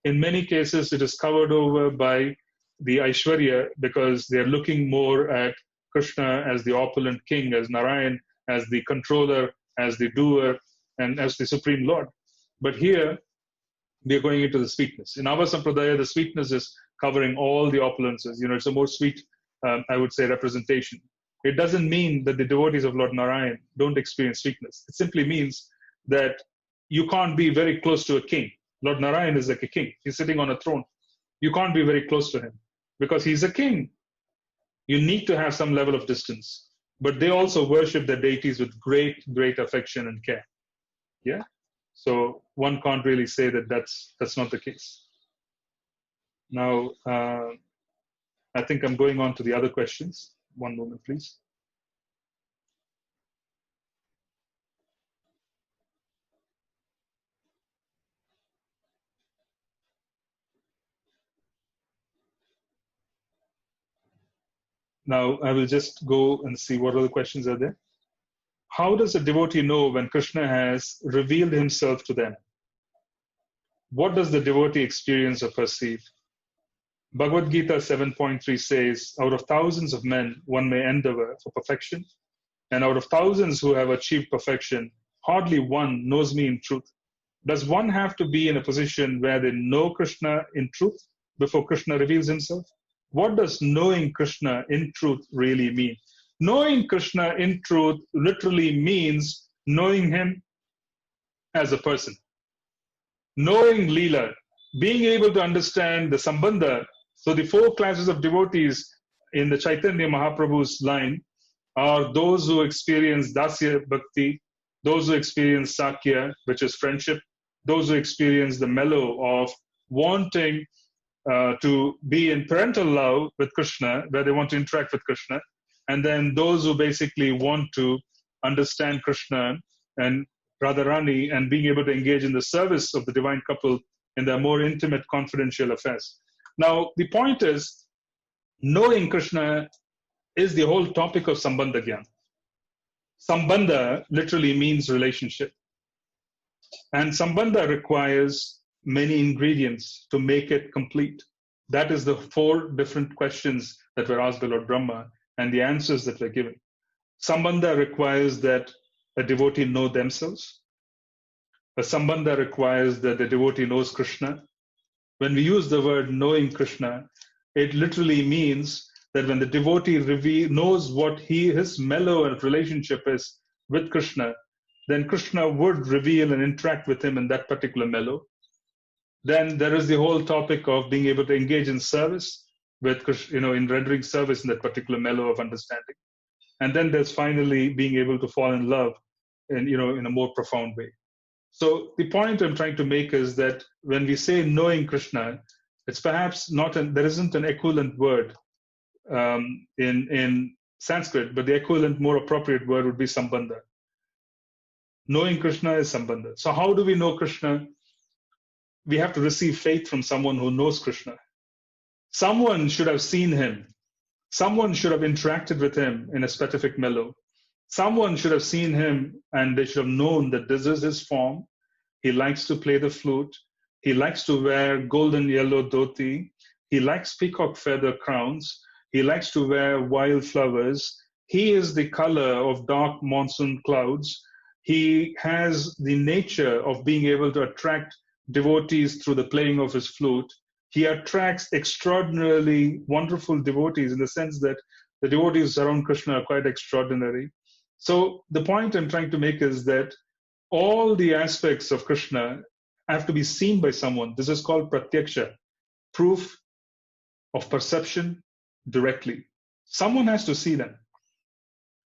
in many cases it is covered over by the Aishwarya because they're looking more at Krishna as the opulent king, as Narayan, as the controller, as the doer, and as the Supreme Lord. But here, we are going into the sweetness. In our sampradaya, the sweetness is covering all the opulences. It's a more sweet, I would say, representation. It doesn't mean that the devotees of Lord Narayan don't experience sweetness. It simply means that you can't be very close to a king. Lord Narayan is like a king. He's sitting on a throne. You can't be very close to him because he's a king. You need to have some level of distance. But they also worship their deities with great, great affection and care. Yeah? So one can't really say that that's not the case. Now, I think I'm going on to the other questions. One moment, please. Now, I will just go and see what other questions are there. How does a devotee know when Krishna has revealed himself to them? What does the devotee experience or perceive? Bhagavad Gita 7.3 says, out of thousands of men, one may endeavor for perfection, and out of thousands who have achieved perfection, hardly one knows me in truth. Does one have to be in a position where they know Krishna in truth before Krishna reveals himself? What does knowing Krishna in truth really mean? Knowing Krishna in truth literally means knowing him as a person. Knowing Leela, being able to understand the Sambandha. So the four classes of devotees in the Chaitanya Mahaprabhu's line are those who experience Dasya Bhakti, those who experience Sakya, which is friendship, those who experience the mellow of wanting to be in parental love with Krishna, where they want to interact with Krishna, and then those who basically want to understand Krishna and Radharani and being able to engage in the service of the divine couple in their more intimate, confidential affairs. Now, the point is, knowing Krishna is the whole topic of Sambandha Gyan. Sambandha literally means relationship. And Sambandha requires many ingredients to make it complete. That is the four different questions that were asked by Lord Brahma and the answers that were given. Sambandha requires that a devotee know themselves. A Sambandha requires that the devotee knows Krishna. When we use the word knowing Krishna, it literally means that when the devotee knows what his mellow and relationship is with Krishna, then Krishna would reveal and interact with him in that particular mellow. Then there is the whole topic of being able to engage in service with Krishna, in rendering service in that particular mellow of understanding. And then there's finally being able to fall in love in a more profound way. So the point I'm trying to make is that when we say knowing Krishna, it's perhaps there isn't an equivalent word in Sanskrit, but the equivalent, more appropriate word would be Sambandha. Knowing Krishna is Sambandha. So how do we know Krishna? We have to receive faith from someone who knows Krishna. Someone should have seen him. Someone should have interacted with him in a specific mellow. Someone should have seen him and they should have known that this is his form. He likes to play the flute. He likes to wear golden yellow dhoti. He likes peacock feather crowns. He likes to wear wild flowers. He is the color of dark monsoon clouds. He has the nature of being able to attract devotees through the playing of his flute. He attracts extraordinarily wonderful devotees in the sense that the devotees around Krishna are quite extraordinary. So the point I'm trying to make is that all the aspects of Krishna have to be seen by someone. This is called pratyaksha. proof of perception directly. Someone has to see them.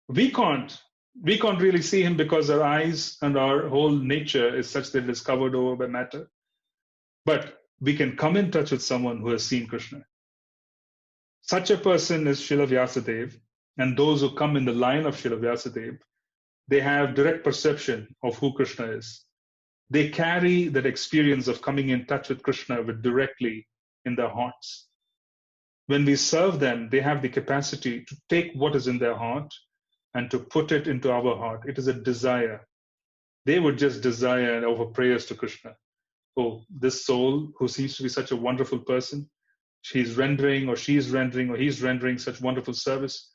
We can't really see him because our eyes and our whole nature is such that it is covered over by matter. But we can come in touch with someone who has seen Krishna. Such a person is Srila Vyasadeva, and those who come in the line of Srila Vyasadeva, they have direct perception of who Krishna is. They carry that experience of coming in touch with Krishna directly in their hearts. When we serve them, they have the capacity to take what is in their heart and to put it into our heart. It is a desire. They would just desire and offer prayers to Krishna. Oh, this soul who seems to be such a wonderful person, she's rendering or he's rendering such wonderful service.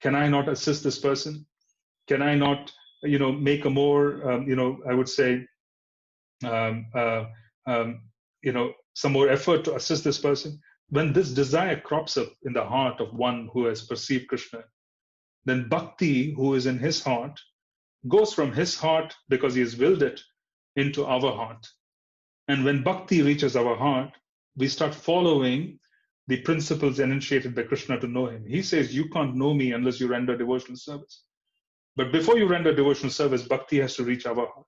Can I not assist this person? Can I not, make a more, I would say, some more effort to assist this person? When this desire crops up in the heart of one who has perceived Krishna, then bhakti, who is in his heart, goes from his heart, because he has willed it, into our heart. And when bhakti reaches our heart, we start following the principles enunciated by Krishna to know him. He says, you can't know me unless you render devotional service. But before you render devotional service, bhakti has to reach our heart.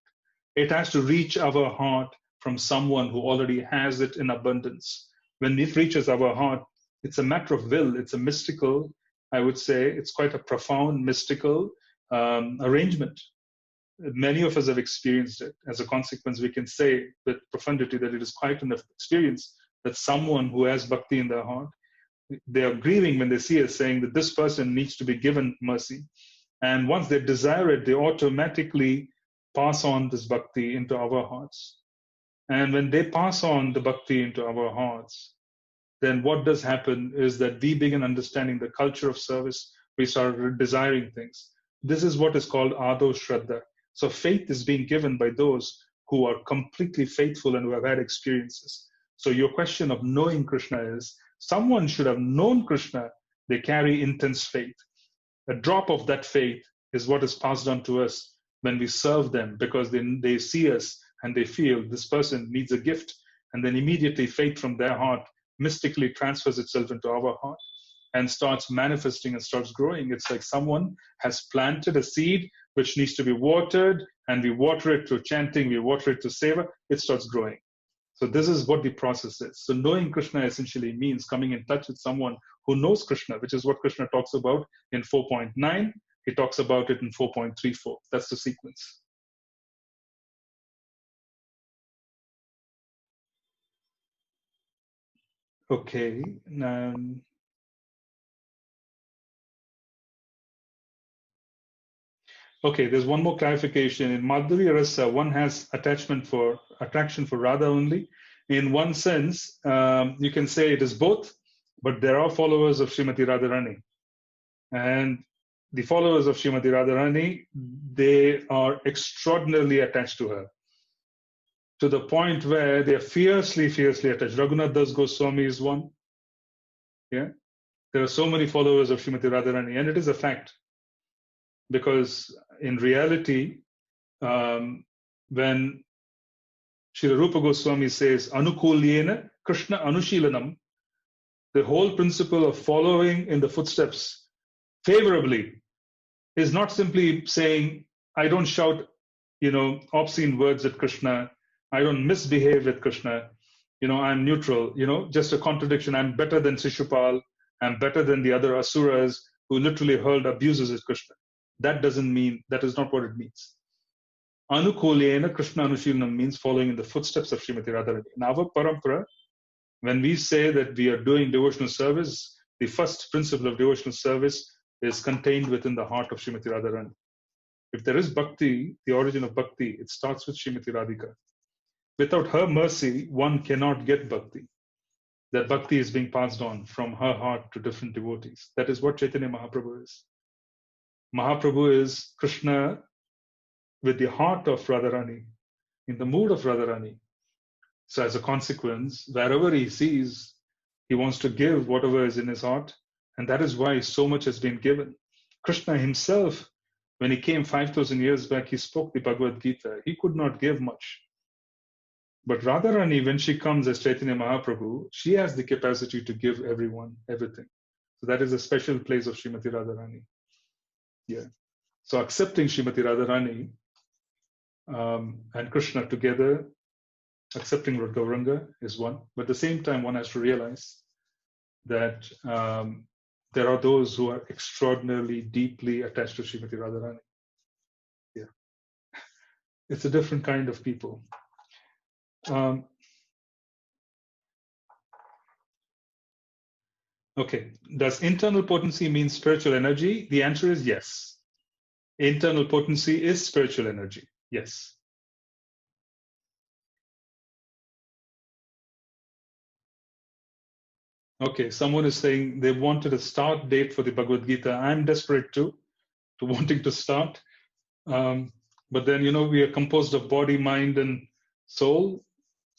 It has to reach our heart from someone who already has it in abundance. When it reaches our heart, it's a matter of will. It's a mystical, I would say, it's quite a profound mystical arrangement. Many of us have experienced it. As a consequence, we can say with profundity that it is quite an experience that someone who has bhakti in their heart, they are grieving when they see us, saying that this person needs to be given mercy. And once they desire it, they automatically pass on this bhakti into our hearts. And when they pass on the bhakti into our hearts, then what does happen is that we begin understanding the culture of service. We start desiring things. This is what is called Ado Shraddha. So faith is being given by those who are completely faithful and who have had experiences. So your question of knowing Krishna is, someone should have known Krishna. They carry intense faith. A drop of that faith is what is passed on to us when we serve them, because they see us and they feel this person needs a gift, and then immediately faith from their heart mystically transfers itself into our heart and starts manifesting and starts growing. It's like someone has planted a seed which needs to be watered, and we water it through chanting, we water it through seva, it starts growing. So this is what the process is. So knowing Krishna essentially means coming in touch with someone who knows Krishna, which is what Krishna talks about in 4.9. He talks about it in 4.34. That's the sequence. Okay. Okay, there's one more clarification. In Madhurya Rasa, one has attraction for Radha only. In one sense, you can say it is both, but there are followers of Srimati Radharani. And the followers of Srimati Radharani, they are extraordinarily attached to her, to the point where they are fiercely, fiercely attached. Raghunath Das Goswami is one. Yeah, there are so many followers of Srimati Radharani, and it is a fact. Because in reality, when Srila Rupa Goswami says, Anukulyena Krishna Anushilanam, the whole principle of following in the footsteps favorably is not simply saying, I don't shout, obscene words at Krishna, I don't misbehave with Krishna, I'm neutral, just a contradiction. I'm better than Shishupal, I'm better than the other asuras who literally hurled abuses at Krishna. That doesn't mean, that is not what it means. Anukulyena Krishna Anushilanam means following in the footsteps of Srimati Radharani. In our parampara, when we say that we are doing devotional service, the first principle of devotional service is contained within the heart of Srimati Radharani. If there is bhakti, the origin of bhakti, it starts with Srimati Radhika. Without her mercy, one cannot get bhakti. That bhakti is being passed on from her heart to different devotees. That is what Chaitanya Mahaprabhu is. Mahaprabhu is Krishna with the heart of Radharani, in the mood of Radharani. So as a consequence, wherever he sees, he wants to give whatever is in his heart. And that is why so much has been given. Krishna himself, when he came 5,000 years back, he spoke the Bhagavad Gita. He could not give much. But Radharani, when she comes as Chaitanya Mahaprabhu, she has the capacity to give everyone everything. So that is a special place of Srimati Radharani. Yeah. So accepting Srimati Radharani and Krishna together, accepting Lord Gauranga is one. But at the same time, one has to realize that there are those who are extraordinarily deeply attached to Srimati Radharani. Yeah. It's a different kind of people. Okay. Does internal potency mean spiritual energy? The answer is yes. Internal potency is spiritual energy. Yes. Okay. Someone is saying they wanted a start date for the Bhagavad Gita. I'm desperate too, to wanting to start. But then, we are composed of body, mind, and soul.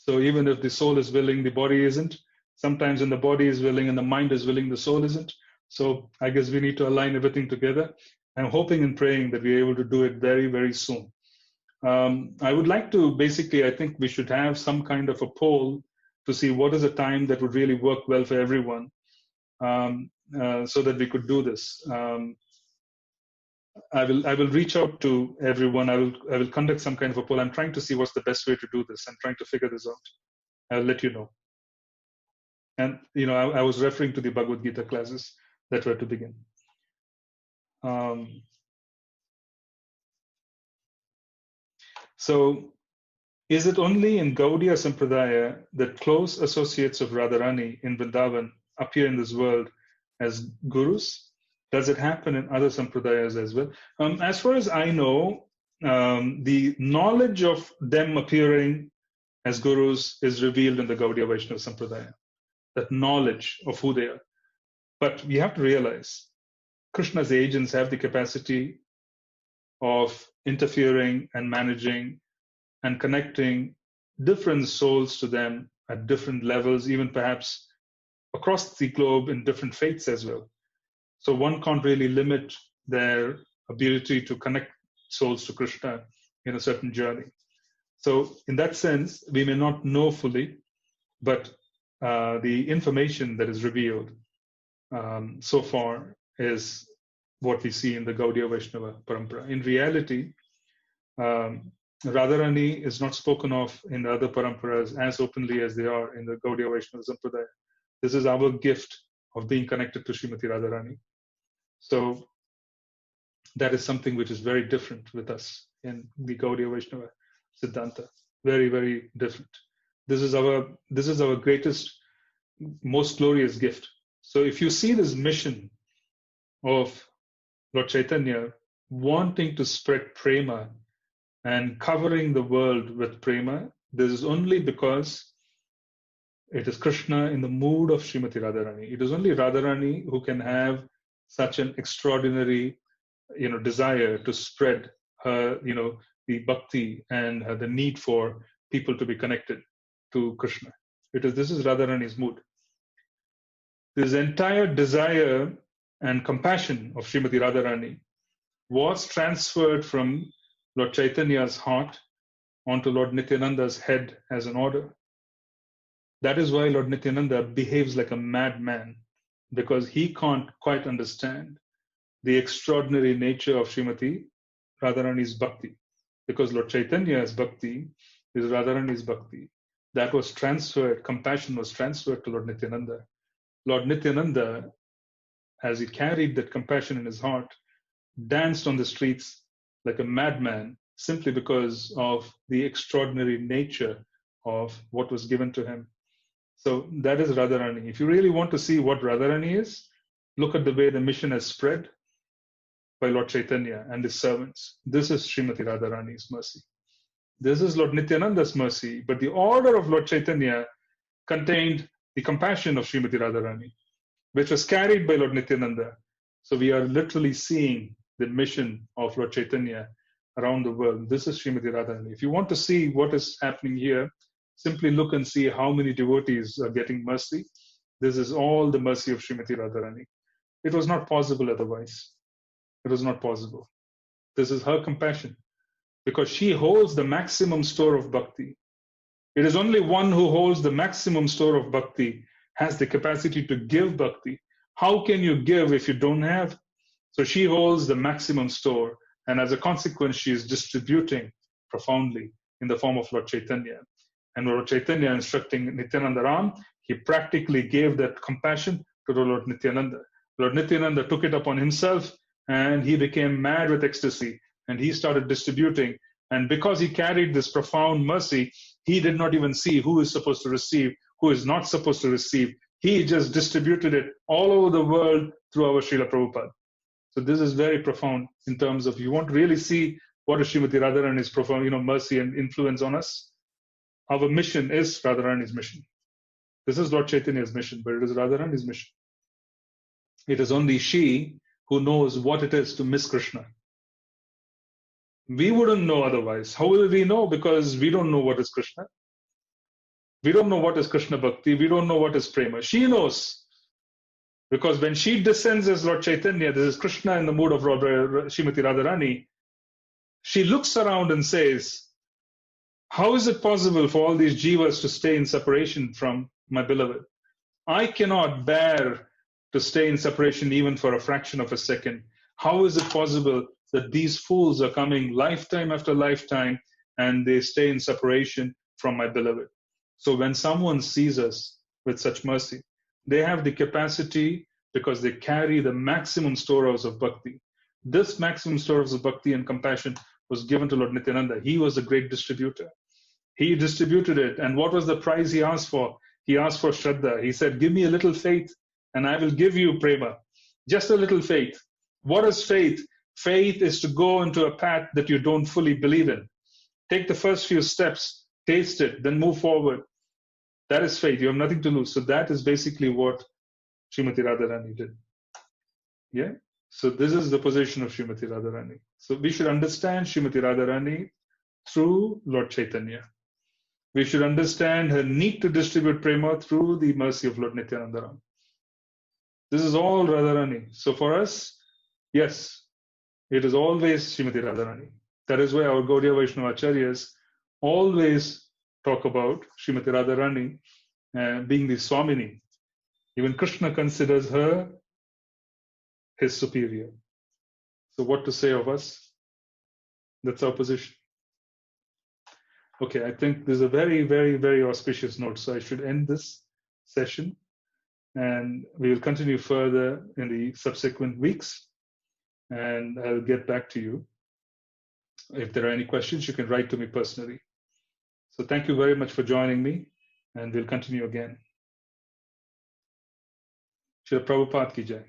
So even if the soul is willing, the body isn't. Sometimes when the body is willing and the mind is willing, the soul isn't. So I guess we need to align everything together. I'm hoping and praying that we're able to do it very, very soon. I would like to I think we should have some kind of a poll to see what is a time that would really work well for everyone, so that we could do this. I will reach out to everyone. I will conduct some kind of a poll. I'm trying to see what's the best way to do this. I'm trying to figure this out. I'll let you know. And I was referring to the Bhagavad Gita classes that were to begin. So, is it only in Gaudiya Sampradaya that close associates of Radharani in Vrindavan appear in this world as gurus? Does it happen in other Sampradayas as well? As far as I know, the knowledge of them appearing as gurus is revealed in the Gaudiya Vaishnava Sampradaya, that knowledge of who they are. But we have to realize Krishna's agents have the capacity of interfering and managing and connecting different souls to them at different levels, even perhaps across the globe in different faiths as well. So one can't really limit their ability to connect souls to Krishna in a certain journey. So in that sense, we may not know fully, but the information that is revealed so far is what we see in the Gaudiya Vaishnava Parampara. In reality, Radharani is not spoken of in the other paramparas as openly as they are in the Gaudiya Vaishnava Sampradaya. This is our gift of being connected to Srimati Radharani. So that is something which is very different with us in the Gaudiya Vaishnava Siddhanta. Very, very different. This is our greatest, most glorious gift. So if you see this mission of Lord Chaitanya wanting to spread prema and covering the world with prema, this is only because it is Krishna in the mood of Srimati Radharani. It is only Radharani who can have such an extraordinary, desire to spread her, the bhakti and the need for people to be connected to Krishna. This is Radharani's mood. This entire desire and compassion of Srimati Radharani was transferred from Lord Chaitanya's heart onto Lord Nityananda's head as an order. That is why Lord Nityananda behaves like a madman, because he can't quite understand the extraordinary nature of Srimati Radharani's bhakti. Because Lord Chaitanya's bhakti is Radharani's bhakti. That was transferred, compassion was transferred to Lord Nityananda. Lord Nityananda, as he carried that compassion in his heart, danced on the streets like a madman simply because of the extraordinary nature of what was given to him. So that is Radharani. If you really want to see what Radharani is, look at the way the mission has spread by Lord Chaitanya and his servants. This is Srimati Radharani's mercy. This is Lord Nityananda's mercy, but the order of Lord Chaitanya contained the compassion of Srimati Radharani, which was carried by Lord Nityananda. So we are literally seeing the mission of Lord Chaitanya around the world. This is Srimati Radharani. If you want to see what is happening here, simply look and see how many devotees are getting mercy. This is all the mercy of Srimati Radharani. It was not possible otherwise. It was not possible. This is her compassion, because she holds the maximum store of bhakti. It is only one who holds the maximum store of bhakti, has the capacity to give bhakti. How can you give if you don't have? So she holds the maximum store, and as a consequence, she is distributing profoundly in the form of Lord Chaitanya. And Lord Chaitanya instructing Nityananda Ram, he practically gave that compassion to Lord Nityananda. Lord Nityananda took it upon himself, and he became mad with ecstasy, and he started distributing. And because he carried this profound mercy, he did not even see who is supposed to receive, who is not supposed to receive. He just distributed it all over the world through our Srila Prabhupada. So this is very profound in terms of, you want to really see what is Srimati Radharani's profound, mercy and influence on us. Our mission is Radharani's mission. This is Lord Chaitanya's mission, but it is Radharani's mission. It is only she who knows what it is to miss Krishna. We wouldn't know otherwise. How will we know? Because we don't know what is Krishna. We don't know what is Krishna Bhakti. We don't know what is Prema. She knows. Because when she descends as Lord Chaitanya, this is Krishna in the mood of Srimati Radharani, she looks around and says, how is it possible for all these jivas to stay in separation from my beloved? I cannot bear to stay in separation even for a fraction of a second. How is it possible that these fools are coming lifetime after lifetime and they stay in separation from my beloved? So when someone sees us with such mercy, they have the capacity because they carry the maximum storehouse of bhakti. This maximum storehouse of bhakti and compassion was given to Lord Nityananda. He was a great distributor. He distributed it. And what was the prize he asked for? He asked for Shraddha. He said, give me a little faith and I will give you Prema. Just a little faith. What is faith? Faith is to go into a path that you don't fully believe in. Take the first few steps, taste it, then move forward. That is faith. You have nothing to lose. So that is basically what Srimati Radharani did. Yeah. So this is the position of Srimati Radharani. So we should understand Srimati Radharani through Lord Chaitanya. We should understand her need to distribute prema through the mercy of Lord Nityananda Ram. This is all Radharani. So for us, yes, it is always Srimati Radharani. That is why our Gaudiya Vaishnava Acharyas always talk about Srimati Radharani being the Swamini. Even Krishna considers her his superior. So what to say of us? That's our position. Okay, I think this is a very, very, very auspicious note. So I should end this session and we will continue further in the subsequent weeks. And I'll get back to you. If there are any questions, you can write to me personally. So thank you very much for joining me and we'll continue again. Srila Prabhupada ki jai.